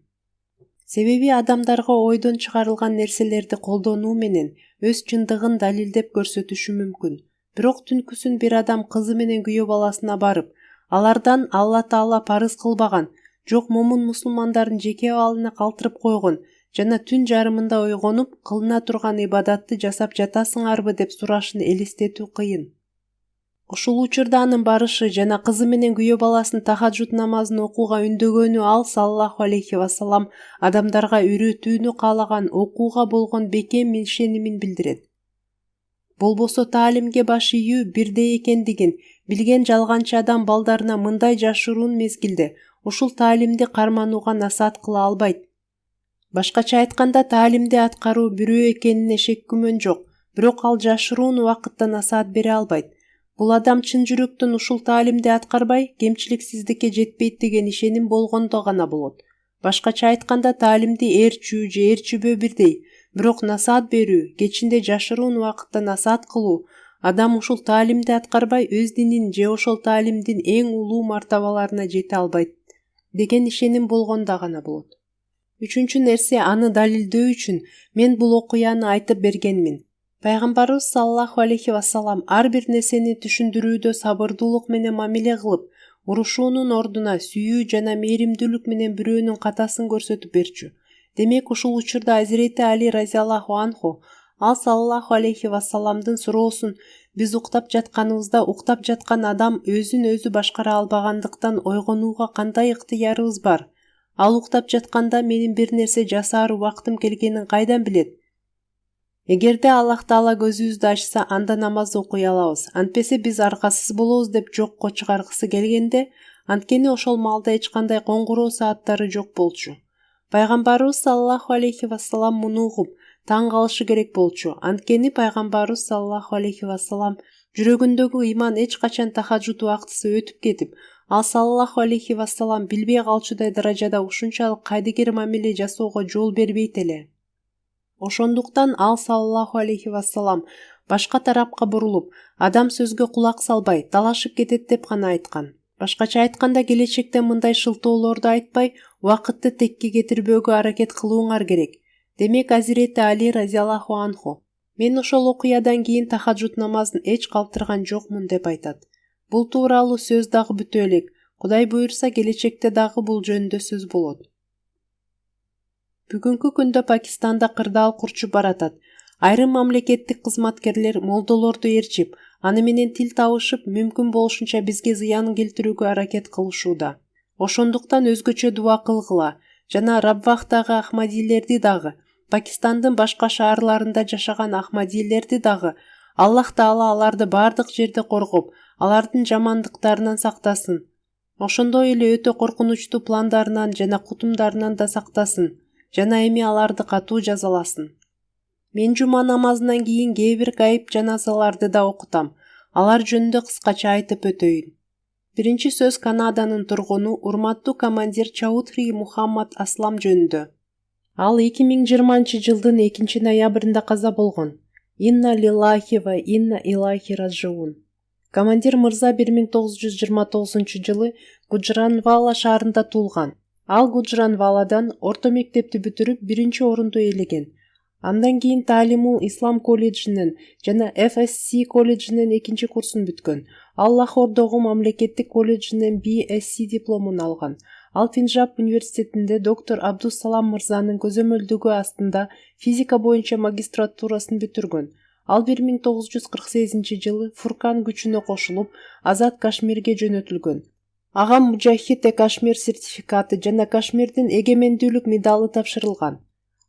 Себеби адамдарга ойдон чыгарылган нерселерди колдонуу менен өз чындыгын далилдеп көрсөтүшү мүмкүн. Бирок түнкүсүн бир адам кызы менен күйөө баласына барып, алардан Алла Таала парыз кылбаган, жок момун мусулмандардын жеке абалына калтырып койгон жана түн жарымында ойгонуп, кылына турган ибадатты жасап жатасыңарбы деп сурашын элестетүү кыйын. Ушул учурда анын барышы жана кызы менен күйөө баласын тахаджуд намазын окууга үндөгөнү ал саллаллаху алейхи вассалам адамдарга үйрөтүүнү каалаган, окууга болгон бекем ишенимин билдирет. Болбосо таалимге баш ийүү бирдей экендигин билген жалганчы адам балдарына мындай жашыруун мезгилде ушул таалимди карманууга насаат кыла албайт. Башкача айтканда, таалимди аткаруу бирөө экенине шек күмөн жок, бирок ал жашыруун убакытта насаат бере албайт. Бул адам чын жүрөктөн ушул таалимди аткарбай, кемчиликсиздикке жетпейт деген ишеним болгондо гана болот. Башкача айтканда, таалимди ээрчүү же ээрчүбөө бирдей, бирок насаат берүү, кечинде жашыруун убакытта насаат кылуу, адам ушул таалимди аткарбай өз динин же ошол таалимдин эң улуу мартабаларына жете албайт деген ишеним болгондо гана болот. Үчүнчү нерсе, аны далилдөө үчүн мен бул окуяны айтып бергенмин. Пайгамбарыбыз саллаллаху алейхи вассалам ар бир нерсени түшүндүрүүдө сабырдуулук менен мамиле кылып, урушуунун ордуна сүйүү жана мээримдүүлүк менен бирөөнүн катасын көрсөтүп берчү. Демек, ушул учурда Азирети Али разияллаху анху ал саллаллаху алейхи вассаламдын суроосун биз уктап жатканыбызда уктап жаткан адам өзүн өзү башкара албагандыктан ойгонууга кандай ыктыярыбыз бар? Ал уктап жатканда менин бир нерсе жасаар убактым келгенин кайдан билет? Эгерде Аллах Таала көзүбүздү ачса, анда намаз окуй алабыз. Антпесе биз аркасыз болобуз деп жокко чыгаргысы келгенде, анткени ошол маалда эч кандай коңгуроо сааттары жок болчу. Пайгамбарыбыз саллаллаху алейхи вассалам муну угуп, таң калышы керек болчу. Анткени пайгамбарыбыз саллаллаху алейхи вассалам жүрөгүндөгү ыйман эч качан тахаджуд убактысы өтүп кетип, ал саллаллаху алейхи вассалам билбей калчудай даражада ушунчалык кайдыгер мамиле жасоого жол бербейт эле. Ошондуктан ал саллаллаху алейхи вассалам башка тарапка бурулуп, адам сөзгө кулак салбай, талашып кетет деп гана айткан. Башкача айтканда, келечекте мындай шылтоолорду айтпай, убакытты текке кетирбөөгө аракет кылууңар керек. Демек, Азирети Али разияллаху анху: "Мен ошол окуядан кийин тахаджуд намазын эч калтырган жокмун" деп айтат. Бул тууралуу сөз дагы бүтө элек. Кудай буйрса, келечекте дагы бул жөнүндө сөз болот. Бүгүнкү күндө Пакистанда кырдаал курчуп баратат. Айрым мамлекеттик кызматкерлер молдолорду ээрчип, аны менен тил табышып, мүмкүн болушунча бизге зыян келтирүүгө аракет кылышууда. Ошондуктан өзгөчө дуа кылгыла жана Раббахтагы Ахмадилерди дагы, Пакистандын башка шаарларында жашаган Ахмадилерди дагы Аллах Таала аларды бардык жерде коргоп, алардын жамандыктарынан сактасын. Ошондой эле өтө коркунучтуу пландарынан жана кутумдарынан да сактасын, жана эми аларды катуу жазаласын. Мен жума намазынан кийин кээ бир гайып жаназаларды да окутам. Алар жөнүндө кыскача айтып өтөйүн. Биринчи сөз Канаданын тургуну, урматтуу командир Чаудхри Мухаммад Аслам жөнүндө. Ал 2020 жылдын 2 ноябрында каза болгон. Инна лиллахи ва инна илайхи раджиун. Командир мырза 1929 жылы Гуджранвала шаарында туулган. Ал Гуджранваладан орто мектепти бүтүрүп, 1-орунду ээлеген. Андан кийин Таалимул Ислам колледжинин жана FSC колледжинин 2-курсун бүткөн. Ал Лахордогу мамлекеттик колледжинин BSc дипломун алган. Ал Пенджаб университетинде доктор Абдус-Салам мырзанын көзөмөлдүгү астында физика боюнча магистратурасын бүтүргөн. Ал 1948 жылы Фуркан күчүнө кошулуп, Азат Кашмирге жөнөтүлгөн. Ага Муджахид-e-Кашмир сертификаты жана Кашмирдин эгемендүүлүк медалы тапшырылган.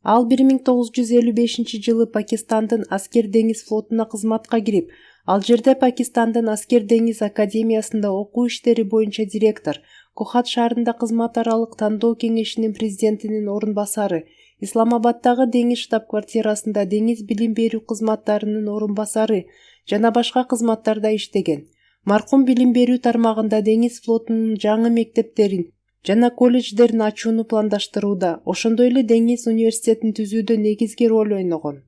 Ал 1955 жылы Пакистандын аскер-деңиз флотуна кызматка кирип, ал жерде Пакистандын аскер-деңиз академиясында окуу иштери боюнча директор, Кохат шаарында кызмат аралык тандоо кеңешинин президентинин орун басары, Исламабадтагы деңиз штаб-квартирасында деңиз билим берүү кызматтарынын орун басары жана башка кызматтарда иштеген. Маркум билим берүү тармагында деңиз флотунун жаңы мектептерин жана колледждерин ачууну пландаштырууда, ошондой эле деңиз университетин түзүүдө негизги роль ойногон.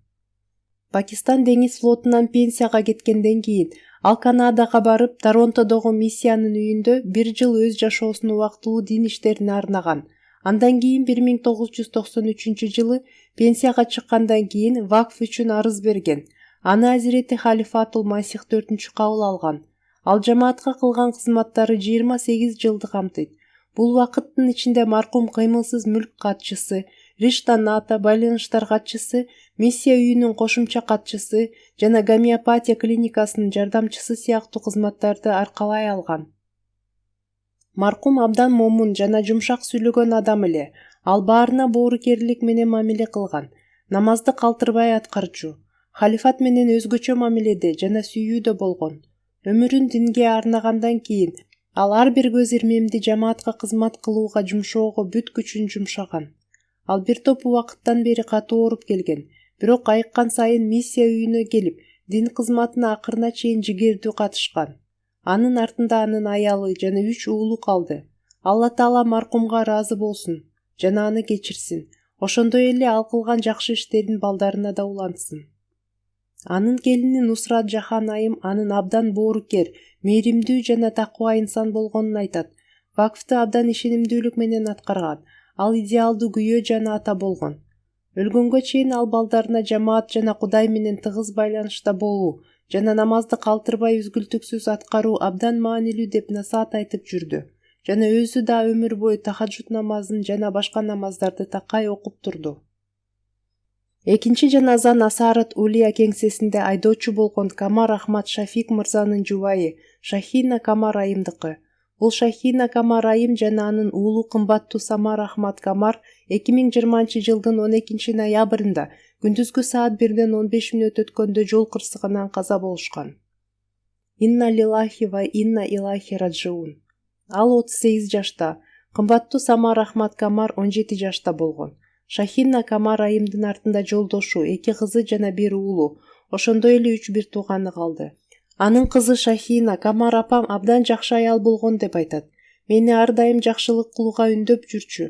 Пакистан деңиз флотунан пенсияга кеткенден кийин ал Канадага барып, Торонтодогу миссиянын үйүндө 1 жыл өз жашоосун убактылуу дин иштерине арнаган. Андан кийин 1993 жылы пенсияга чыккандан кийин вакф үчүн арыз берген. Аны Азирети Халифатул Масих 4 кабыл алган. Ал жамаатка кылган кызматтары 28 жылды камтыйт. Бул убакыттын ичинде маркум кыймылсыз мүлк катчысы, Ришта Ната байланыштар катчысы, миссия үйүнүн кошумча катчысы жана гомеопатия клиникасынын жардамчысы сыяктуу кызматтарды аркалай алган. Маркум абдан момун жана жумшак сүйлөгөн адам эле. Ал баарына боорукерлик менен мамиле кылган. Намазды калтырбай аткарчу. Халифат менен өзгөчө мамиледе жана сүйүүдө болгон. Өмүрүн динге арнагандан кийин ал ар бир көз ирмемди жамаатка кызмат кылууга жумшоого бүт күчүн жумшаган. Ал бир топ убакыттан бери катуу ооруп келген, бирок айыккан сайын миссия үйүнө келип, дин кызматына акырына чейин жигердүү катышкан. Анын артында анын аялы жана 3 уулу калды. Алла Таала маркумга ыраазы болсун жана аны кечирсин. Ошондой эле ал кылган жакшы иштерин балдарына да улантсын. Анын келини Нусрат Жахан айым анын абдан боорукер, мээримдүү жана такуа инсан болгонун айтат. Вакфты абдан ишенимдүүлүк менен аткарган. Ал идеалдуу күйөө жана ата болгон. Өлгөнгө чейин ал балдарына жамаат жана Кудай менен тыгыз байланышта болуу жана намазды калтырбай үзгүлтүксүз аткаруу абдан маанилүү деп насаат айтып жүрдү. Жана өзү да өмүр бою тахаджуд намазын жана башка намаздарды такай окуп турду. Экинчи жаназа Насарат Улия кеңсесинде айдоочу болгон Камар Ахмад Шафик мырзанын жубайы Шахина Камар айымдыкы. Бул Шахина Камар айым жана анын уулу кымбаттуу Самар Ахмад Камар 2020 жылдын 12 ноябрында күндүзгү саат 1:15 өткөндө жол кырсыгынан каза болушкан. Инна лиллахи ва инна илайхи раджиун. Ал 38 жашта, кымбаттуу Самар Ахмад Камар 17 жашта болгон. Шахина Камар айымдын артында жолдошу, 2 кызы жана 1 уулу, ошондой эле 3 тууганы калды. Анын кызы Шахина Камар апам абдан жакшы аял болгон деп айтат. Мени ар дайым жакшылык кылууга үндөп жүрчү.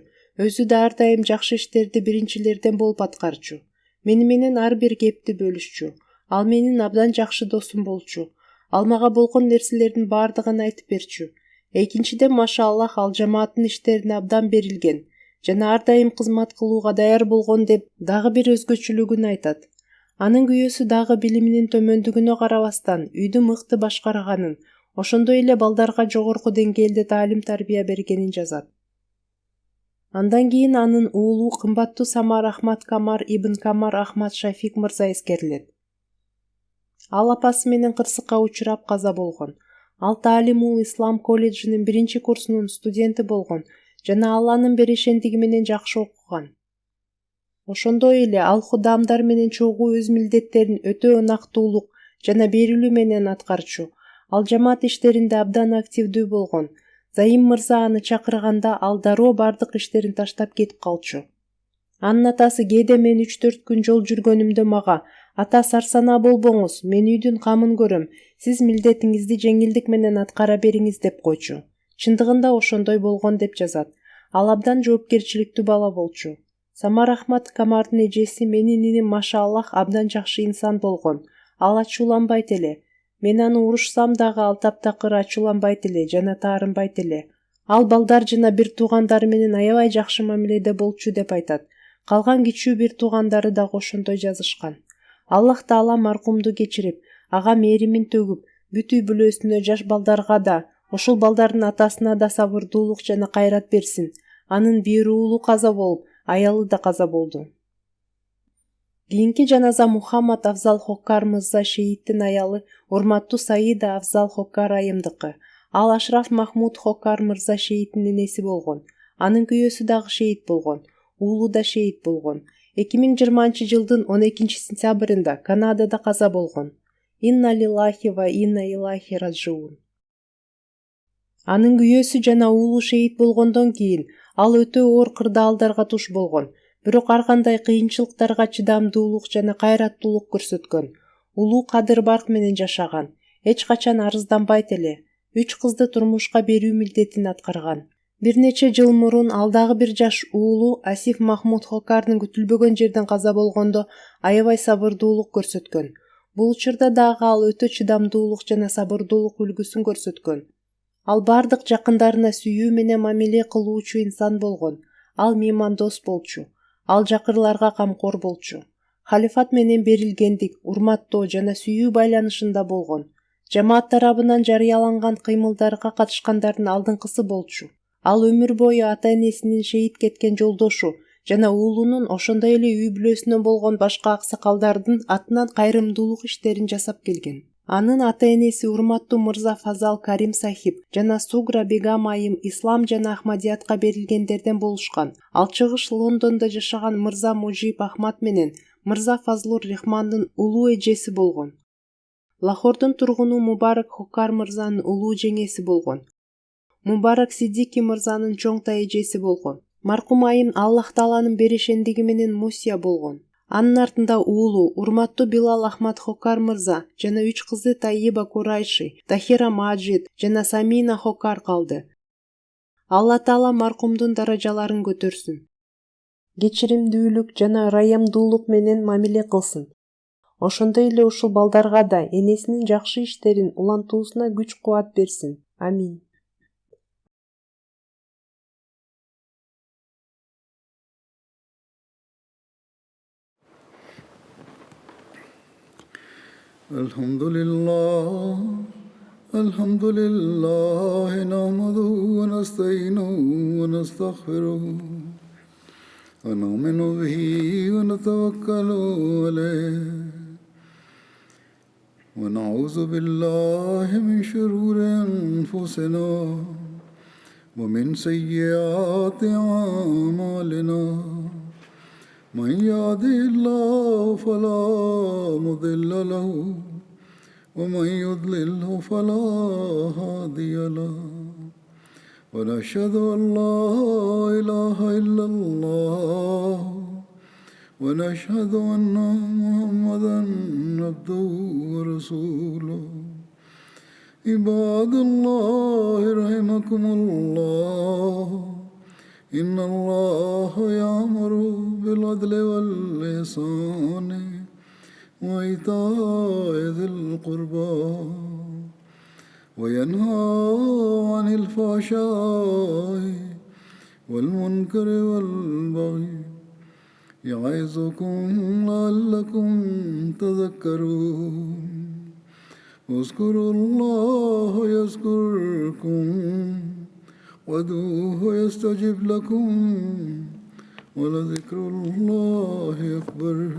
Өзү да ар дайым жакшы иштерди биринчилерден болуп аткарчу. Мени менен ар бир кепти бөлүшчү. Ал менин абдан жакшы досум болчу. Ал мага болгон нерселердин бардыгын айтып берчү. Экинчиден машаллах ал жамааттын иштерине абдан берилген жана ар дайым кызмат кылууга даяр болгон деп дагы бир өзгөчөлүгүн айтат. Анын күйөөсү дагы билиминин төмөндүгүнө карабастан үйдү мыкты башкарганын, ошондой эле балдарга жогорку деңгээлде таалим-тарбия бергенин жазат. Андан кийин анын уулу кымбаттуу Самар Ахмад Камар ибн Камар Ахмад Шафик мырза эскерилет. Ал апасы менен кырсыкка учурап каза болгон. Ал Таалимул Ислам колледжинин 1-курсунун студенти болгон жана Алланын берешендиги менен жакшы окуган. Ошондой эле ал худамдар менен чогуу өз милдеттерин өтө ынактуулук жана берилүү менен аткарчу. Ал жамаат иштеринде абдан активдүү болгон. Заим мырза аны чакырганда ал дароо бардык иштерин таштап кетип калчу. Анын атасы кээде мен 3-4 күн жол жүргөнүмдө мага: "Ата, сарсанаа болбоңуз, мен үйдүн камын көрөм, сиз милдетиңизди жеңилдик менен аткара бериңиз" деп койчу. Чындыгында ошондой болгон деп жазат. Ал абдан жоопкерчиликтүү бала болчу. Самар Ахмад Камардын эжеси менин иним машаллах абдан жакшы инсан болгон. Ал ачууланбайт эле. Мен аны урушсам дагы ал таптакыр ачууланбайт эле жана таарынбайт эле. Ал балдар жана бир туугандары менен аябай жакшы мамиледе болчу деп айтат. Калган кичүү бир туугандары дагы ошондой жазышкан. Аллах Таала маркумду кечирип, ага мээримин төгүп, бүт үй бүлөсүнө, жаш балдарга да, ошол балдардын атасына да сабырдуулук жана кайрат берсин. Анын бир уулу каза болуп, аялы да каза болду. Кийинки жаназа Мухаммад Афзал Хоккар мырза шейиттин аялы урматтуу Саида Афзал Хоккар айымдыкы. Ал Ашраф Махмуд Хоккар мырза шейиттин энеси болгон. Анын күйөөсү дагы шейит болгон. Уулу да шейит болгон. 2020-жылдын 12-сентябрында Канадада каза болгон. Инна лиллахи ва инна илайхи раджиун. Анын күйөөсү жана уулу шейит болгондон кийин ал өтө оор кырдаалдарга туш болгон. Бирок ар кандай кыйынчылыктарга чыдамдуулук жана кайраттуулук көрсөткөн. Улуу кадыр барк менен жашаган. Эч качан арызданбайт эле. 3 кызды турмушка берүү милдетин аткарган. Бир нече жыл мурун ал дагы бир жаш уулу Асиф Махмуд Хоккардын күтүлбөгөн жерден каза болгондо аябай сабырдуулук көрсөткөн. Бул учурда дагы ал өтө чыдамдуулук жана сабырдуулук үлгүсүн көрсөткөн. Ал бардык жакындарына сүйүү менен мамиле кылуучу инсан болгон. Ал меймандос болчу. Ал жакырларга камкор болчу. Халифат менен берилгендик, урматтоо жана сүйүү байланышында болгон. Жамаат тарабынан жарыяланган кыймылдарга катышкандардын алдыңкысы болчу. Ал өмүр бою ата-энесинин шейит кеткен жолдошу жана уулунун ошондой эле үй бүлөсүнөн болгон башка аксакалдардын атынан кайрымдуулук иштерин жасап келген. Анын ата-энеси урматтуу мырза Фазал Карим сахиб жана Сугра бегам айым ислам жана ахмадиятка берилгендерден болушкан. Ал чыгыш Лондондо жашаган мырза Мужиб Ахмад менен мырза Фазлур Рахмандын улуу эжеси болгон. Лахордун тургуну Мубарак Хоккар мырзанын улуу жеңеси болгон. Мубарак Сиддики мырзанын чоңта эжеси болгон. Маркум айым Аллах Тааланын берешендиги менен мусия болгон. Анын артында уулу урматтуу Билал Ахмад Хоккар мырза жана 3 кызы Таиба Курайши, Тахира Маджид жана Самина Хоккар калды. Алла Таала маркумдун даражаларын көтөрсүн. Кечиримдүүлүк жана раямдуулук менен мамиле кылсын. Ошондой эле ушул балдарга да энесинин жакшы иштерин улантуусуна күч-кубат берсин. Амин. الحمد لله نحمده ونستعينه ونستغفره ونؤمن به ونتوكل عليه ونعوذ بالله من شرور أنفسنا ومن سيئات أعمالنا من يهده الله فلا مضل له ومن يضلله فلا هادي له ونشهد أن لا إله إلا الله ونشهد أن محمدا عبده ورسوله عباد الله رحمكم الله إن الله يأمر بالعدل والإحسان وإيتاء ذي القربى وينهى عن الفحشاء والمنكر والبغي يعظكم لعلكم تذكرون اذكروا الله يذكركم وادعوه يستجب لكم ولذكر الله أكبر